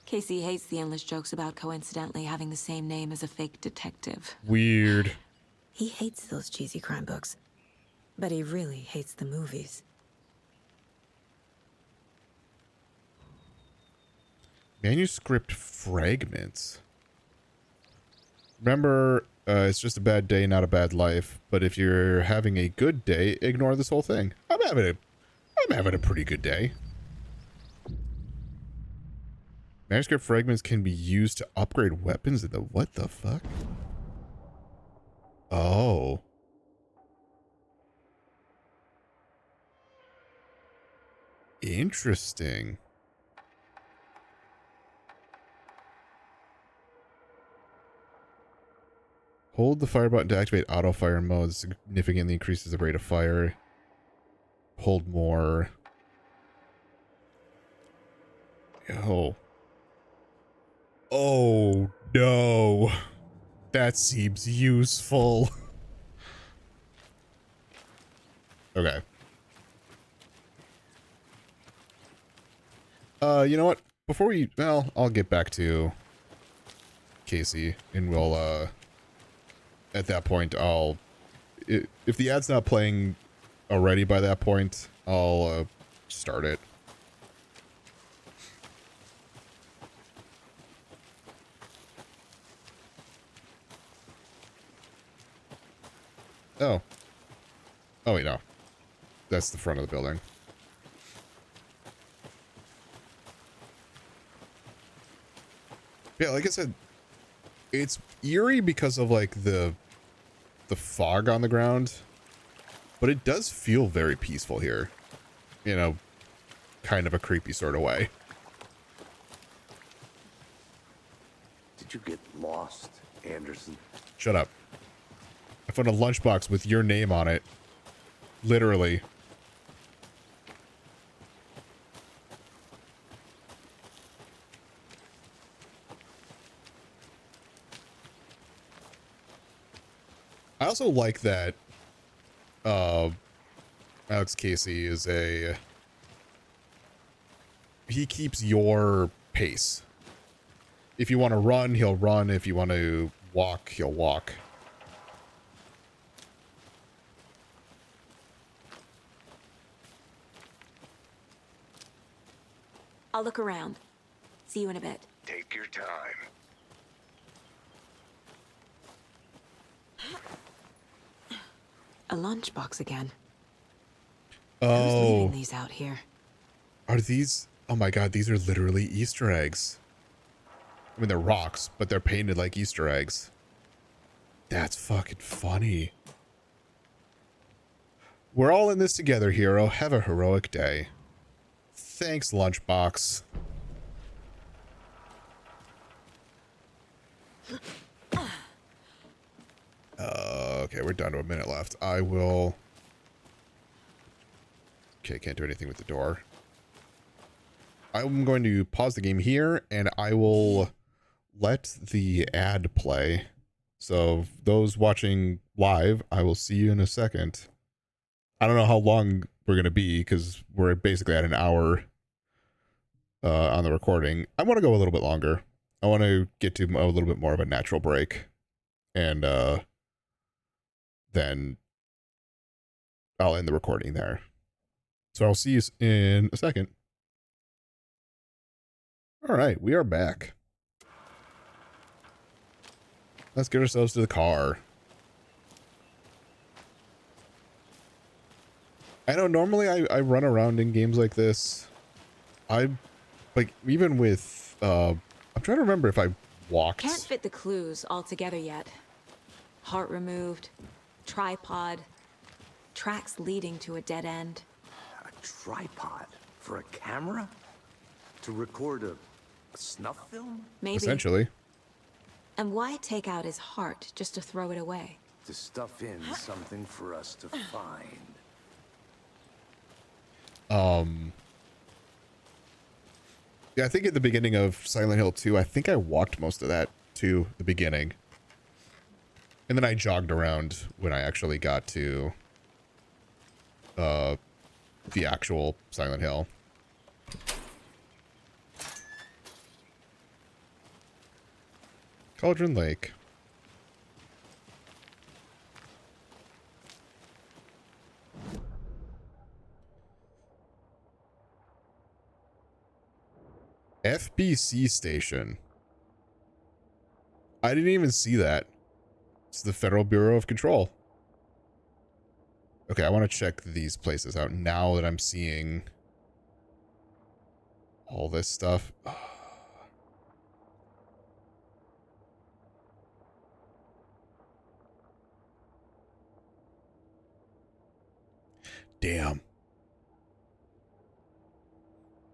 Casey hates the endless jokes about coincidentally having the same name as a fake detective. Weird. He hates those cheesy crime books, but he really hates the movies. Manuscript fragments. Remember, it's just a bad day, not a bad life. But if you're having a good day, ignore this whole thing. I'm having a pretty good day. Manuscript fragments can be used to upgrade weapons. What the fuck? Oh. Interesting. Hold the fire button to activate auto fire mode. Significantly increases the rate of fire. Hold more. Yo. Oh, no. That seems useful. Okay. You know what? Before we... Well, I'll get back to Casey, and we'll, at that point, I'll... If the ad's not playing already by that point, I'll, start it. Oh. Oh, wait, no. That's the front of the building. Yeah, like I said, it's eerie because of, like, the fog on the ground. But it does feel very peaceful here. You know, kind of a creepy sort of way. Did you get lost, Anderson? Shut up. I found a lunchbox with your name on it. Literally. I also like that Alex Casey is he keeps your pace. If you want to run, he'll run. If you want to walk, he'll walk. I'll look around. See you in a bit. Take your time. A lunchbox again. Oh. Who's leaving these out here? Are these... Oh my god, these are literally Easter eggs. I mean, they're rocks, but they're painted like Easter eggs. That's fucking funny. We're all in this together, hero. Have a heroic day. Thanks, lunchbox. Okay, we're down to a minute left. I will... Okay, can't do anything with the door. I'm going to pause the game here, and I will let the ad play. So those watching live, I will see you in a second. I don't know how long we're going to be, because we're basically at an hour on the recording. I want to go a little bit longer. I want to get to a little bit more of a natural break. And then I'll end the recording there. So I'll see you in a second. All right, we are back. Let's get ourselves to the car. I know normally I run around in games like this. Like, even with, I'm trying to remember if I walked. Can't fit the clues all together yet. Heart removed, tripod, tracks leading to a dead end. A tripod for a camera? To record a snuff film? Maybe. Essentially. And why take out his heart just to throw it away? To stuff in something for us to find. Yeah, I think at the beginning of Silent Hill 2, I think I walked most of that to the beginning. And then I jogged around when I actually got to the actual Silent Hill. Cauldron Lake. FBC station. I didn't even see that. It's the Federal Bureau of Control. Okay, I want to check these places out now that I'm seeing all this stuff. Damn.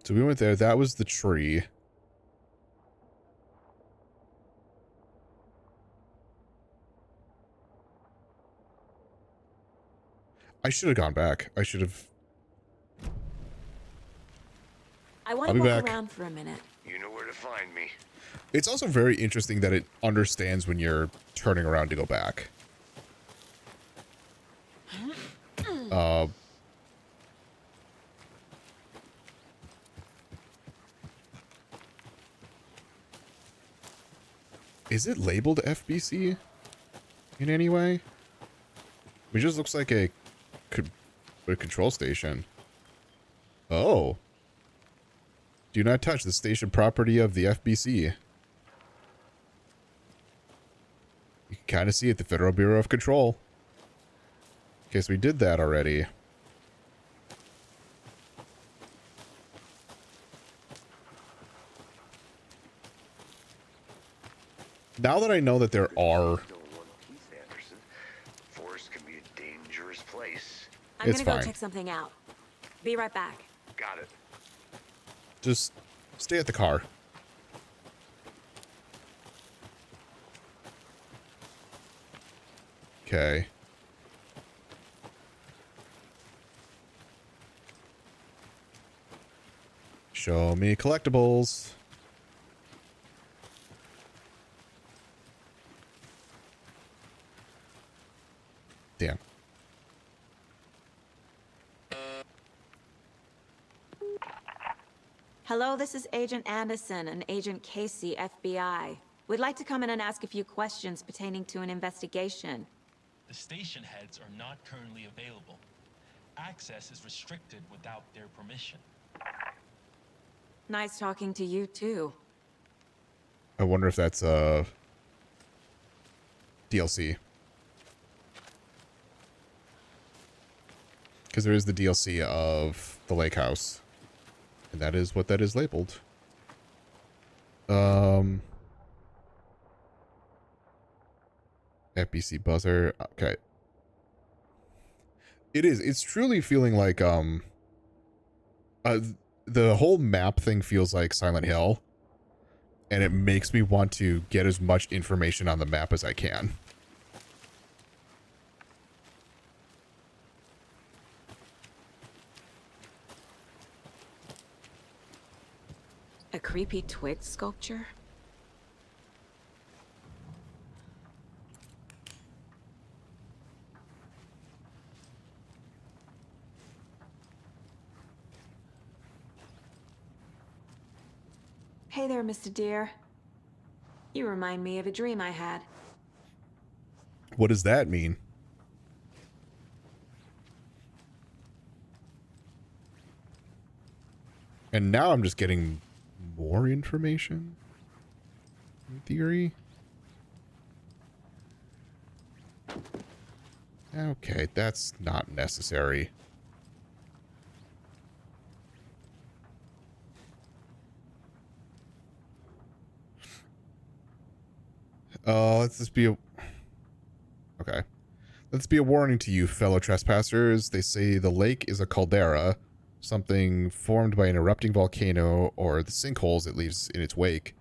So we went there. That was the tree. I should have gone back. I should have. I want I'll to be walk back. around for a minute. You know where to find me. It's also very interesting that it understands when you're turning around to go back. Is it labeled FBC in any way? It just looks like a control station. Oh. Do not touch the station property of the FBC. You can kind of see it, the Federal Bureau of Control. In case we did that already. Now that I know that there are... Forest can be a dangerous place. I'm It's gonna go fine. check something out. Be right back. Got it. Just stay at the car. Okay. Show me collectibles. Damn. Hello, this is Agent Anderson and Agent Casey, FBI. We'd like to come in and ask a few questions pertaining to an investigation. The station heads are not currently available. Access is restricted without their permission. Nice talking to you, too. I wonder if that's DLC. Because there is the DLC of the lake house. And that is what that is labeled. FBC buzzer. Okay. It is. It's truly feeling like the whole map thing feels like Silent Hill. And it makes me want to get as much information on the map as I can. A creepy twig sculpture? Hey there, Mr. Deer. You remind me of a dream I had. What does that mean? And now I'm just getting more information, in theory. Okay, that's not necessary. Let's just be a... Okay. Let's be a warning to you, fellow trespassers. They say the lake is a caldera, something formed by an erupting volcano or the sinkholes it leaves in its wake.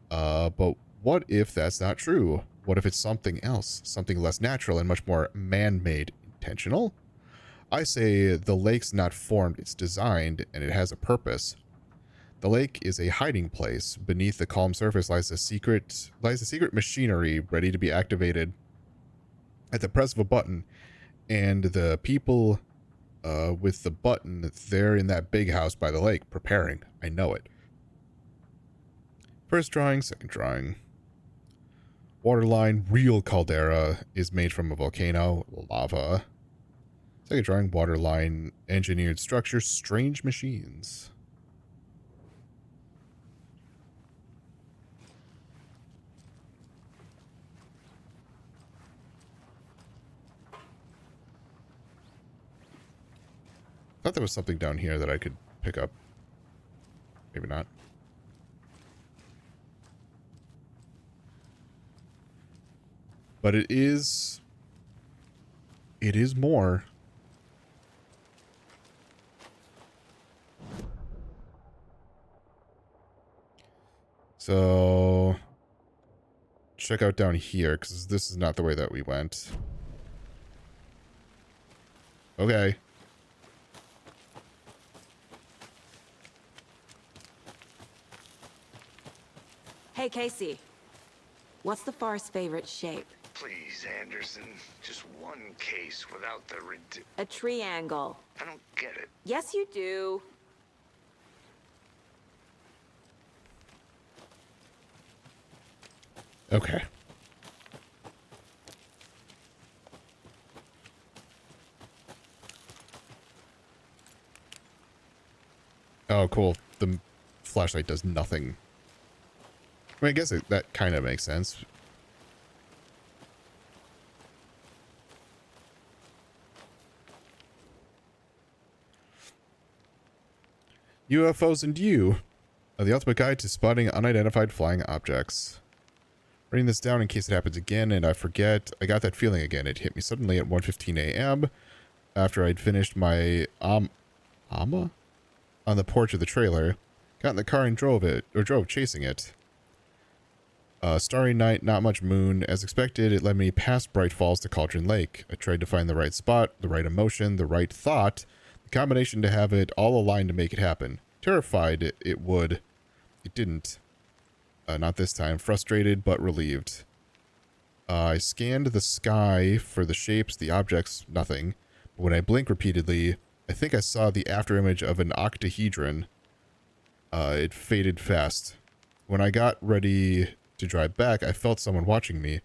But what if that's not true? What if it's something else, something less natural and much more man-made, intentional? I say the lake's not formed, it's designed, and it has a purpose. The lake is a hiding place. Beneath the calm surface lies a secret machinery ready to be activated at the press of a button. And the people with the button, they're in that big house by the lake, preparing. I know it. First drawing, second drawing. Waterline, real caldera, is made from a volcano, lava. Second drawing, waterline, engineered structure, strange machines. I thought there was something down here that I could pick up. Maybe not. But it is more. So check out down here, because this is not the way that we went. Okay. Hey, Casey. What's the far's favorite shape? Please, Anderson. Just one case without the A triangle. I don't get it. Yes, you do. Okay. Oh, cool. The flashlight does nothing. I mean, I guess that kind of makes sense. UFOs and You are the ultimate guide to spotting unidentified flying objects. Writing this down in case it happens again and I forget. I got that feeling again. It hit me suddenly at 1:15 a.m. after I'd finished my Ama on the porch of the trailer. Got in the car and drove chasing it. Starry night, not much moon. As expected, it led me past Bright Falls to Cauldron Lake. I tried to find the right spot, the right emotion, the right thought, the combination to have it all aligned to make it happen. Terrified it would. It didn't. Not this time. Frustrated, but relieved. I scanned the sky for the shapes, the objects, nothing. But when I blinked repeatedly, I think I saw the afterimage of an octahedron. It faded fast. When I got ready to drive back, I felt someone watching me.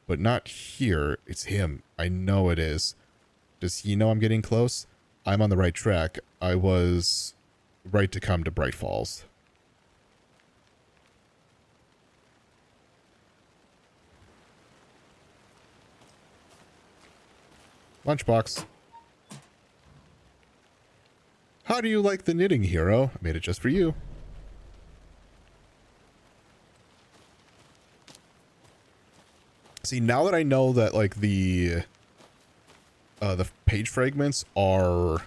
But not here. It's him. I know it is. Does he know I'm getting close? I'm on the right track. I was right to come to Bright Falls. Lunchbox. How do you like the knitting, hero? I made it just for you. See, now that I know that, like, the page fragments are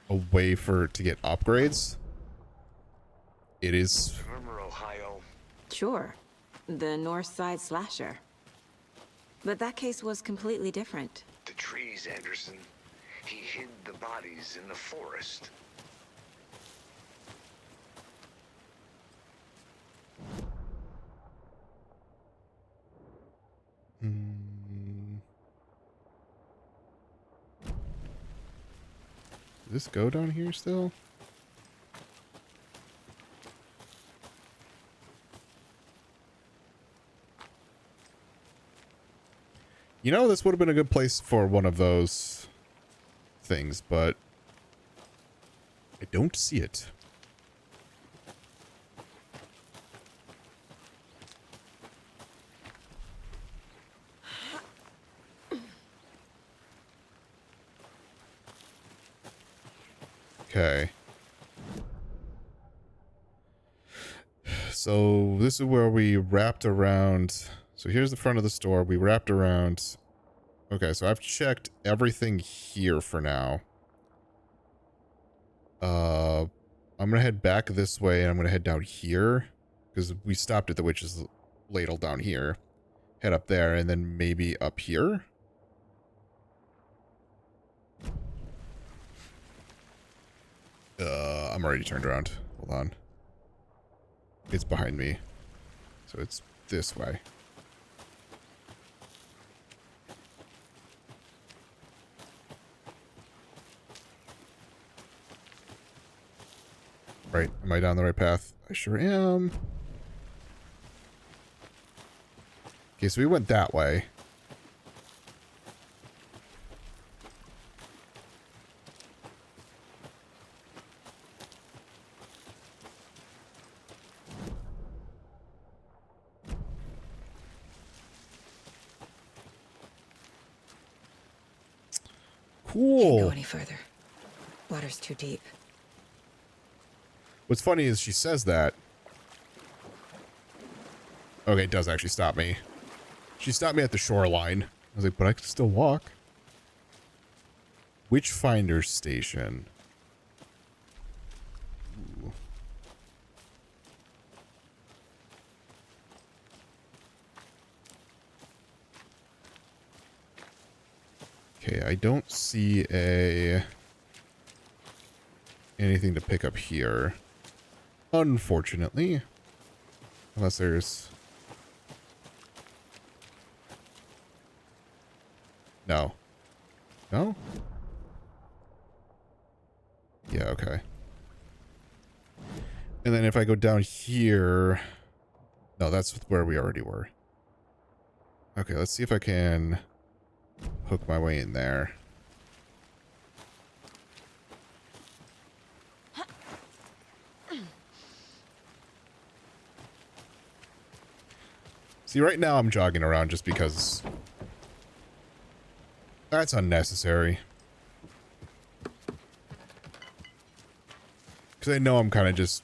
a way to get upgrades, it is... Remember Ohio? Sure. The North Side Slasher. But that case was completely different. The trees, Anderson. He hid the bodies in the forest. Does this go down here still? You know, this would have been a good place for one of those things, but I don't see it. Okay. So this is where we wrapped around. So here's the front of the store. We wrapped around. Okay, so I've checked everything here for now. I'm gonna head back this way, and I'm gonna head down here because we stopped at the witch's ladle down here. Head up there, and then maybe up here. I'm already turned around. Hold on. It's behind me, so it's this way. Right, am I down the right path? I sure am. Okay, so we went that way. Cool. Can't go any further. Water's too deep. What's funny is she says that. Okay, it does actually stop me. She stopped me at the shoreline. I was like, but I can still walk. Witchfinder Station. Ooh. Okay, I don't see anything to pick up here. Unfortunately. Unless there's... No. No? Yeah, okay. And then if I go down here... No, that's where we already were. Okay, let's see if I can hook my way in there. See, right now I'm jogging around just because that's unnecessary. Because I know I'm kind of just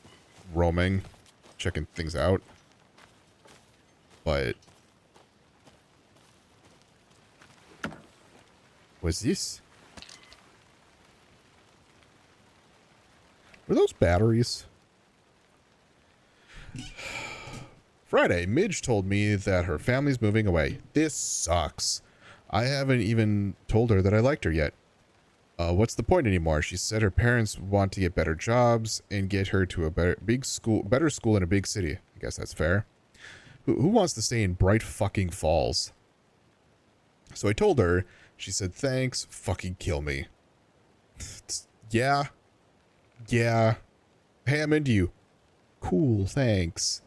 roaming, checking things out. But... What's this? Were those batteries? Friday, Midge told me that her family's moving away. This sucks. I haven't even told her that I liked her yet. What's the point anymore? She said her parents want to get better jobs and get her to a better school in a big city. I guess that's fair. Who wants to stay in Bright fucking Falls? So I told her. She said, thanks. Fucking kill me. Yeah. Yeah. Hey, I'm into you. Cool, thanks.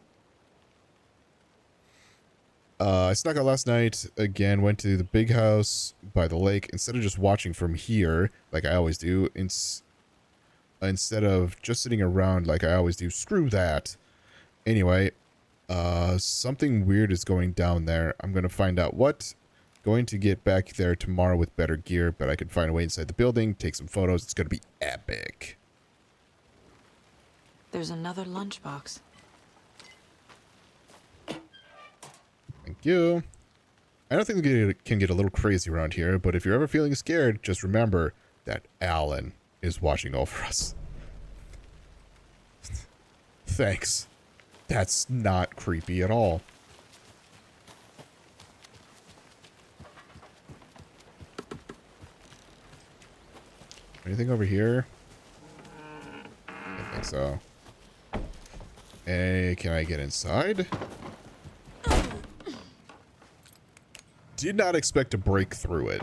I snuck out last night, again, went to the big house by the lake. Instead of just watching from here, like I always do, instead of just sitting around like I always do, screw that. Anyway, something weird is going down there. I'm going to find out what. Going to get back there tomorrow with better gear, but I can find a way inside the building, take some photos. It's going to be epic. There's another lunchbox. Thank you. I don't think it can get a little crazy around here, but if you're ever feeling scared, just remember that Alan is watching over us. Thanks. That's not creepy at all. Anything over here? I don't think so. Hey, can I get inside? Did not expect to break through it.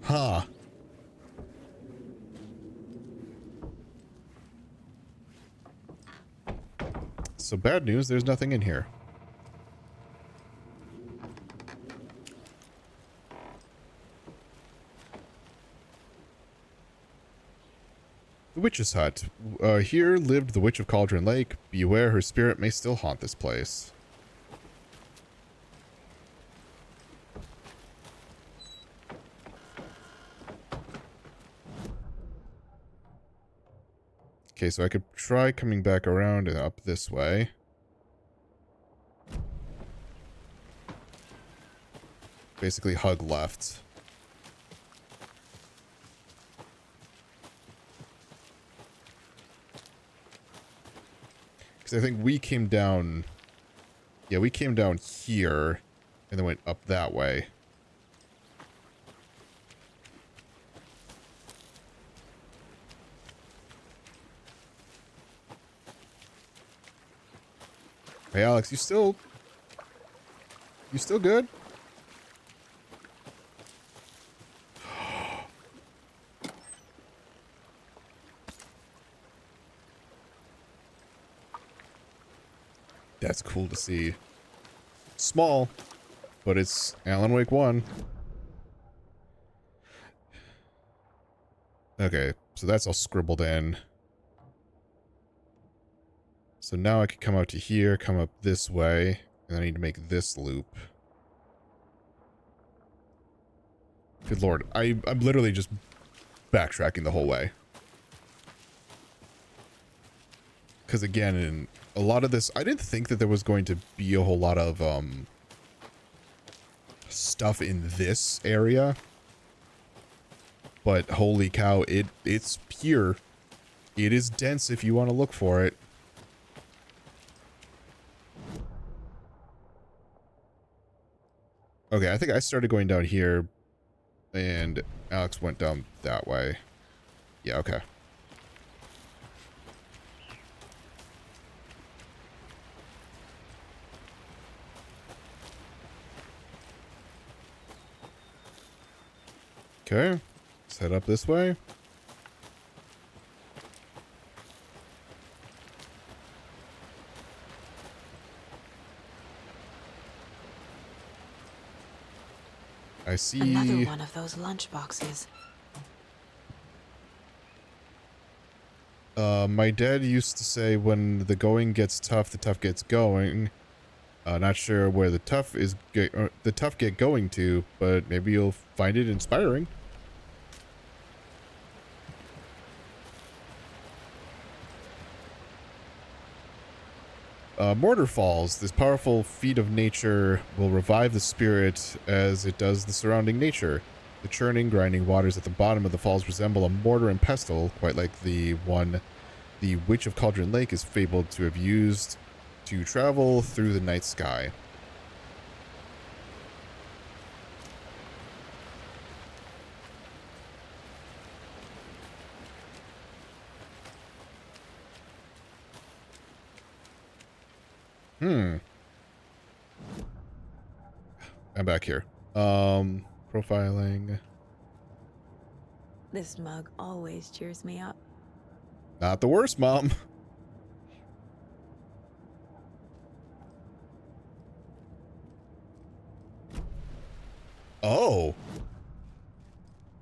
Huh. So bad news, there's nothing in here. The Witch's Hut. Here lived the Witch of Cauldron Lake. Beware, her spirit may still haunt this place. Okay, so I could try coming back around and up this way. Basically hug left. Because I think we came down... Yeah, we came down here and then went up that way. Hey, Alex, you still good? That's cool to see. Small, but it's Alan Wake 1. Okay, so that's all scribbled in. So now I could come out to here, come up this way, and I need to make this loop. Good lord, I'm literally just backtracking the whole way. Because again, in a lot of this, I didn't think that there was going to be a whole lot of stuff in this area. But holy cow, it's here. It is dense if you want to look for it. Okay, I think I started going down here, and Alex went down that way. Yeah, okay. Okay, let's head up this way. I see... Another one of those lunch boxes. My dad used to say when the going gets tough, the tough gets going. Not sure where the tough get going to, but maybe you'll find it inspiring. Mortar falls. This powerful feat of nature will revive the spirit as it does the surrounding nature. The churning, grinding waters at the bottom of the falls resemble a mortar and pestle, quite like the one the Witch of Cauldron Lake is fabled to have used to travel through the night sky. I'm back here. Profiling. This mug always cheers me up. Not the worst, Mom. Oh.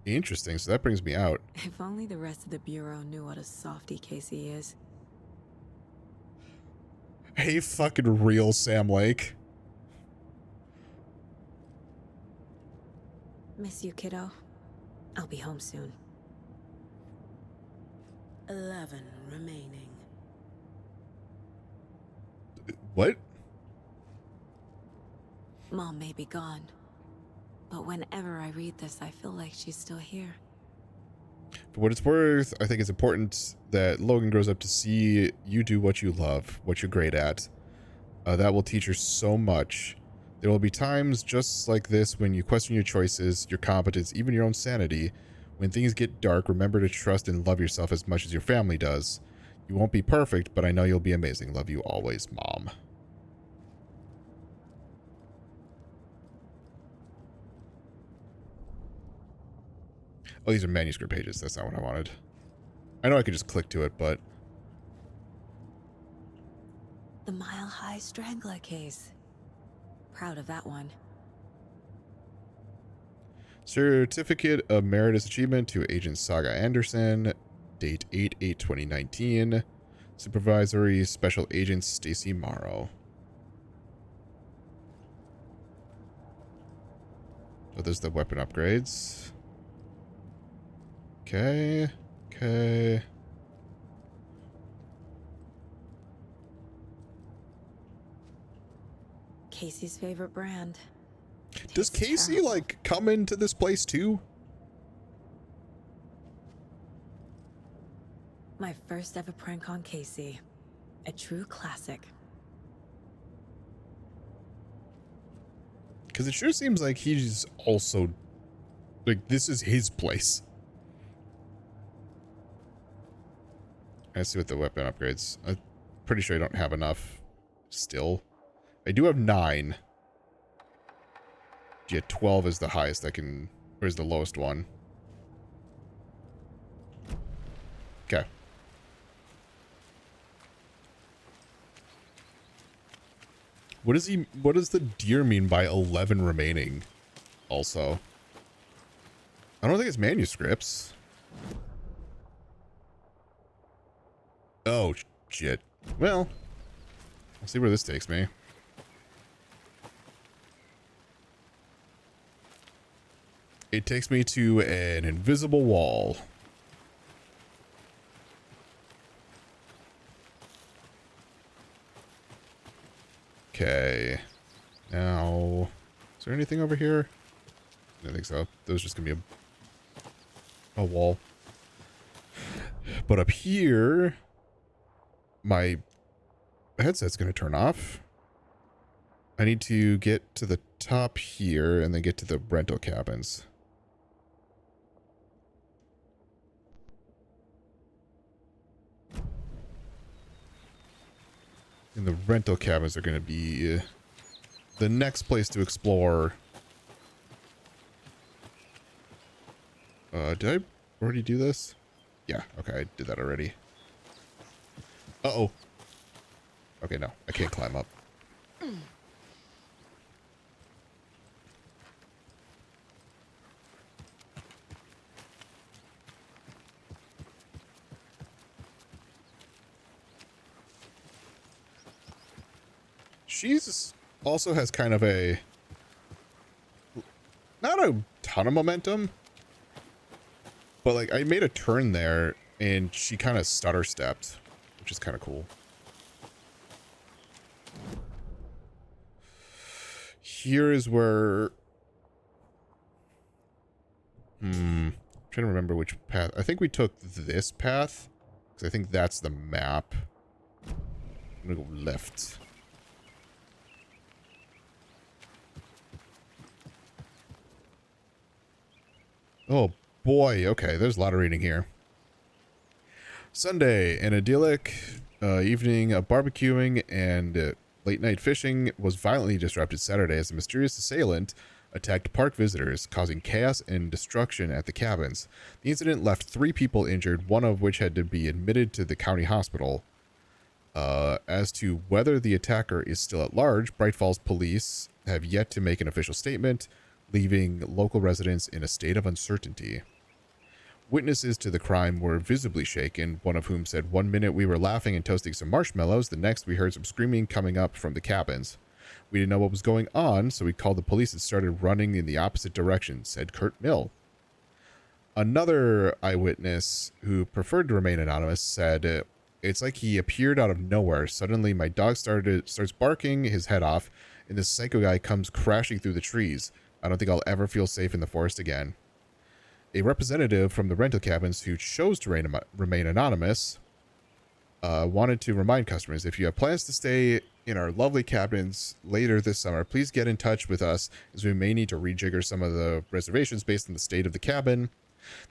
Interesting. So that brings me out. If only the rest of the Bureau knew what a softy Casey is. Hey, fucking real Sam Lake. Miss you, kiddo. I'll be home soon. 11 remaining. What? Mom may be gone, but whenever I read this, I feel like she's still here. For what it's worth, I think it's important that Logan grows up to see you do what you love, what you're great at. That will teach her so much. There will be times just like this when you question your choices, your competence, even your own sanity. When things get dark, remember to trust and love yourself as much as your family does. You won't be perfect, but I know you'll be amazing. Love you always, Mom. Oh, these are manuscript pages. That's not what I wanted. I know I could just click to it, but... The Mile High Strangler case. Proud of that one. Certificate of Meritorious Achievement to Agent Saga Anderson. Date 8/8/2019. Supervisory Special Agent Stacy Morrow. So there's the weapon upgrades. Okay. Okay. Casey's favorite brand. Does Casey, like, come into this place too? My first ever prank on Casey. A true classic. Because it sure seems like he's also, like, this is his place. Let's see what the weapon upgrades. I'm pretty sure I don't have enough still. I do have 9. Yeah, 12 is the highest I can, or is the lowest one. Okay. What does the deer mean by 11 remaining? Also, I don't think it's manuscripts. Oh, shit. Well, I'll see where this takes me. It takes me to an invisible wall. Okay. Now, is there anything over here? I don't think so. There's just gonna be a wall. But up here, my headset's gonna turn off. I need to get to the top here and then get to the rental cabins. And the rental cabins are going to be the next place to explore. Did I already do this? Yeah, okay, I did that already. Uh-oh. Okay, no, I can't climb up. She's also has kind of a, not a ton of momentum, but like I made a turn there and she kind of stutter stepped, which is kind of cool. Here is where, I'm trying to remember which path. I think we took this path because I think that's the map. I'm gonna go left. Oh boy, okay, there's a lot of reading here. Sunday, an idyllic evening of barbecuing and late night fishing was violently disrupted Saturday as a mysterious assailant attacked park visitors, causing chaos and destruction at the cabins. The incident left 3 people injured, one of which had to be admitted to the county hospital. As to whether the attacker is still at large, Bright Falls police have yet to make an official statement, leaving local residents in a state of uncertainty. Witnesses to the crime were visibly shaken, one of whom said, "One minute we were laughing and toasting some marshmallows, the next we heard some screaming coming up from the cabins. We didn't know what was going on, so we called the police and started running in the opposite direction," said Kurt Mill. Another eyewitness, who preferred to remain anonymous, said, "It's like he appeared out of nowhere. Suddenly my dog starts barking his head off, and this psycho guy comes crashing through the trees. I don't think I'll ever feel safe in the forest again." A representative from the rental cabins who chose to remain anonymous wanted to remind customers, if you have plans to stay in our lovely cabins later this summer, please get in touch with us, as we may need to rejigger some of the reservations based on the state of the cabin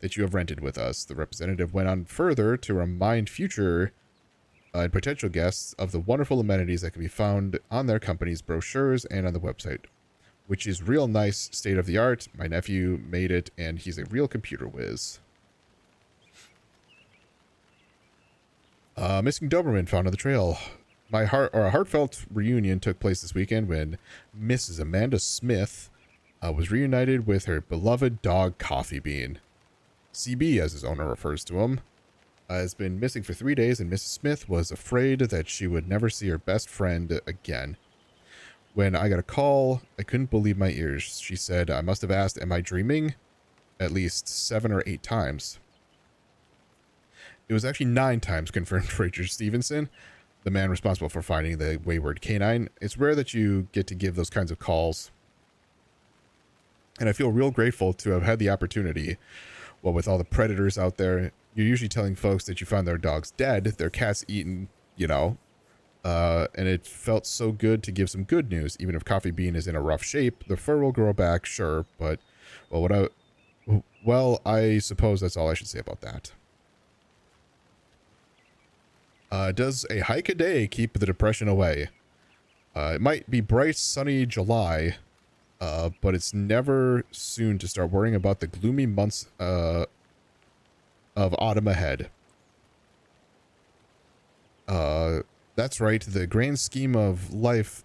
that you have rented with us. The representative went on further to remind future and potential guests of the wonderful amenities that can be found on their company's brochures and on the website, which is real nice, state of the art. My nephew made it, and he's a real computer whiz. Missing Doberman found on the trail. A heartfelt reunion took place this weekend when Mrs. Amanda Smith was reunited with her beloved dog Coffee Bean. CB, as his owner refers to him, has been missing for 3 days, and Mrs. Smith was afraid that she would never see her best friend again. When I got a call, I couldn't believe my ears. She said, "I must have asked, am I dreaming?" at least 7 or 8 times. It was actually 9 times, confirmed Richard Stevenson, the man responsible for finding the wayward canine. It's rare that you get to give those kinds of calls, and I feel real grateful to have had the opportunity. Well, with all the predators out there, you're usually telling folks that you found their dogs dead, their cats eaten, you know, And it felt so good to give some good news. Even if Coffee Bean is in a rough shape, the fur will grow back, sure, but I suppose that's all I should say about that. Does a hike a day keep the depression away? It might be bright, sunny July, but it's never soon to start worrying about the gloomy months of autumn ahead. That's right. The grand scheme of life,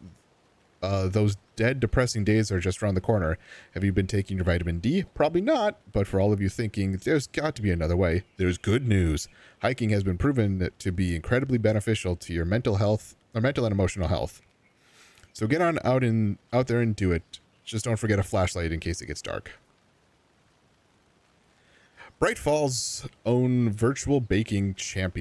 those dead, depressing days are just around the corner. Have you been taking your vitamin D? Probably not, but for all of you thinking, there's got to be another way, there's good news. Hiking has been proven to be incredibly beneficial to your mental health, or mental and emotional health. So get on out there and do it. Just don't forget a flashlight in case it gets dark. Bright Falls' own virtual baking champ,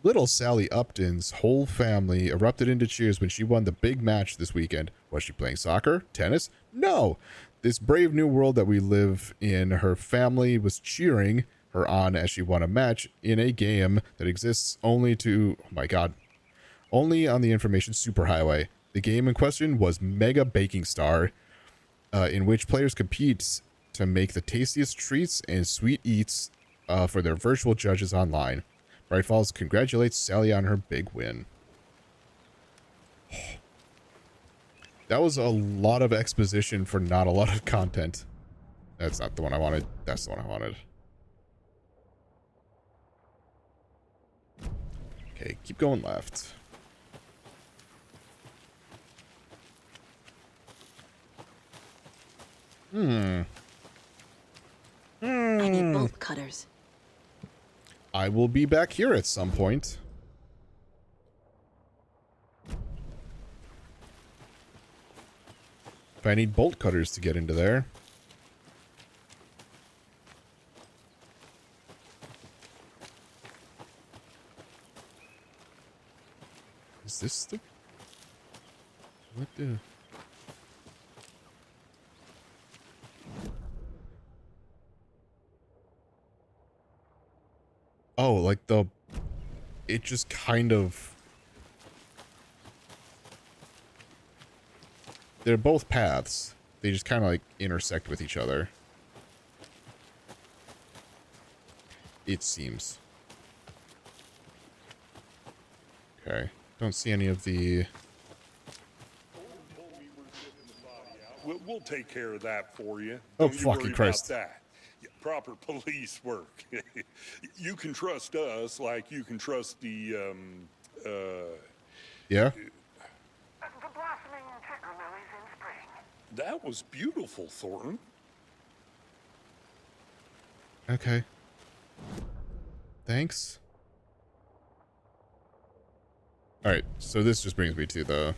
Little Sally Upton's whole family erupted into cheers when she won the big match this weekend. Was she playing soccer? Tennis? No! This brave new world that we live in, her family was cheering her on as she won a match in a game that exists only on the information superhighway. The game in question was Mega Baking Star, in which players compete to make the tastiest treats and sweet eats for their virtual judges online. Bright Falls congratulates Sally on her big win. That was a lot of exposition for not a lot of content. That's not the one I wanted. That's the one I wanted. Okay, keep going left. I need bolt cutters. I will be back here at some point. If I need bolt cutters to get into there. Is this the... What the... Oh, like it just kind of... They're both paths. They just kind of like intersect with each other. It seems. Okay. Don't see any of the... We'll take care of that for you. Oh, Don't you fucking worry Christ. about that. Proper police work. You can trust us like you can trust the, Yeah? The blossoming tiger lilies in spring. That was beautiful, Thornton. Okay. Thanks. Alright, so this just brings me to the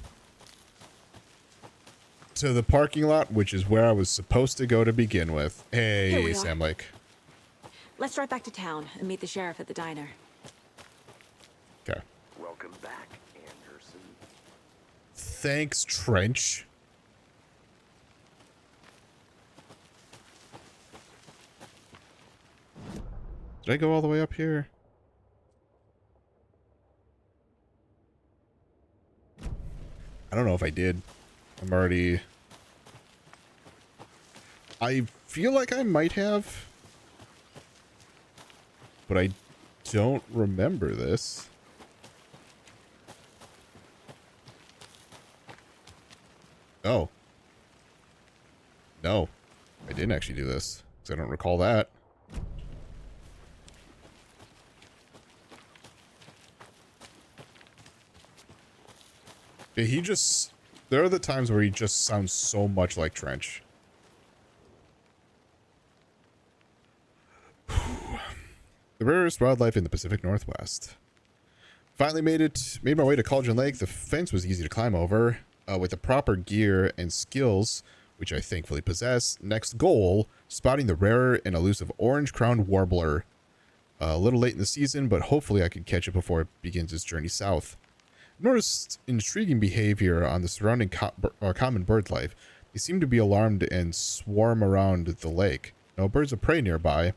parking lot, which is where I was supposed to go to begin with. Hey, Sam Lake. Let's drive back to town and meet the sheriff at the diner. Okay. Welcome back, Anderson. Thanks, Trench. Did I go all the way up here? I don't know if I did. I'm already... I feel like I might have. But I don't remember this. Oh. No. I didn't actually do this. Because I don't recall that. Yeah, he just... There are the times where he just sounds so much like Trench. The rarest wildlife in the Pacific Northwest. Finally made my way to Cauldron Lake. The fence was easy to climb over. With the proper gear and skills, which I thankfully possess. Next goal, spotting the rare and elusive orange-crowned warbler. A little late in the season, but hopefully I can catch it before it begins its journey south. Noticed intriguing behavior on the surrounding common bird life. They seem to be alarmed and swarm around the lake. No birds of prey nearby.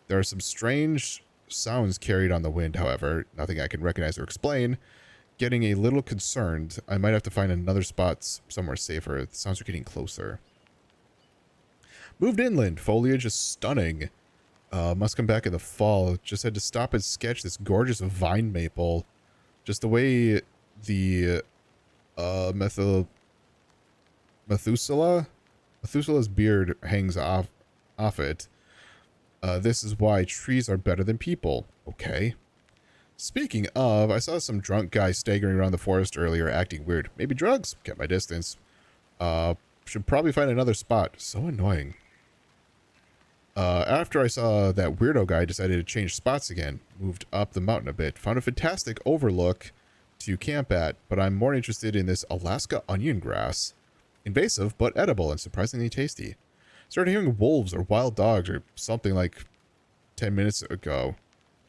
There are some strange sounds carried on the wind, however. Nothing I can recognize or explain. getting a little concerned. I might have to find another spot somewhere safer. The sounds are getting closer. Moved inland. Foliage is stunning. Must come back in the fall. Just had to stop and sketch this gorgeous vine maple. Just the way the Methuselah's beard hangs off it. This is why trees are better than people. Okay. Speaking of, I saw some drunk guy staggering around the forest earlier, acting weird. Maybe drugs. Kept my distance. Should probably find another spot. So annoying. After I saw that weirdo guy, decided to change spots again. Moved up the mountain a bit. Found a fantastic overlook to camp at, but I'm more interested in this Alaska onion grass. Invasive, but edible and surprisingly tasty. Started hearing wolves or wild dogs or something like 10 minutes ago.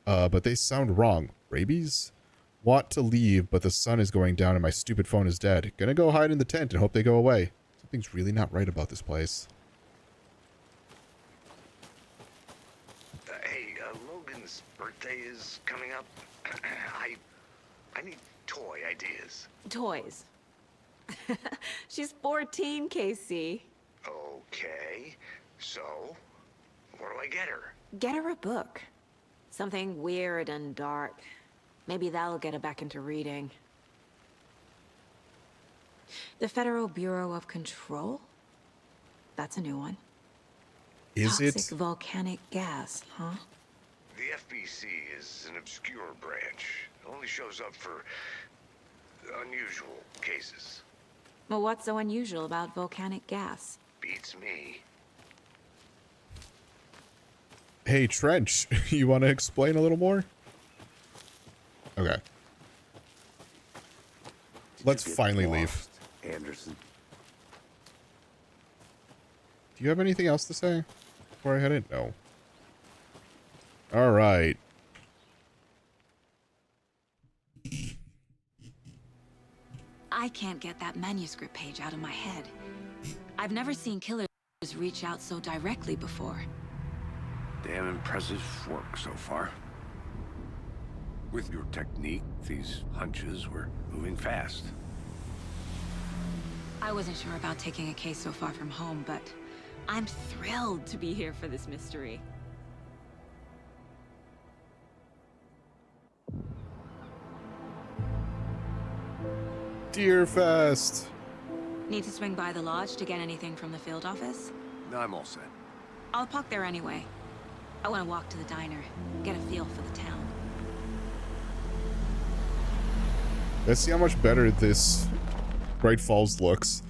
But they sound wrong. Rabies? Want to leave, but the sun is going down and my stupid phone is dead. Gonna go hide in the tent and hope they go away. Something's really not right about this place. Hey, Logan's birthday is coming up. I need toy ideas. Toys. She's 14, Casey. Okay, so what do I get her? Get her a book. Something weird and dark. Maybe that'll get her back into reading. The Federal Bureau of Control? That's a new one. Is it? Toxic volcanic gas, huh? The FBC is an obscure branch. It only shows up for unusual cases. Well, what's so unusual about volcanic gas? Beats me. Hey, Trench, you want to explain a little more? Okay. Let's finally leave. Anderson. Do you have anything else to say before I head in? No. All right. I can't get that manuscript page out of my head. I've never seen killers reach out so directly before. Damn impressive work so far. With your technique, these hunches were moving fast. I wasn't sure about taking a case so far from home, but I'm thrilled to be here for this mystery. Deerfest. Need to swing by the lodge to get anything from the field office? No, I'm all set. I'll park there anyway. I want to walk to the diner, get a feel for the town. Let's see how much better this Bright Falls looks.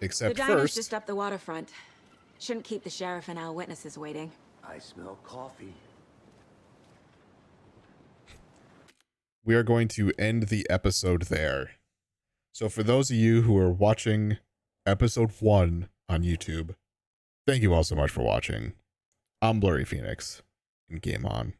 Except the diner's first, just up the waterfront. Shouldn't keep the sheriff and our witnesses waiting. I smell coffee. we are going to end the episode there. So for those of you who are watching episode 1 on YouTube, thank you all so much for watching. I'm Blurry Phoenix, and game on.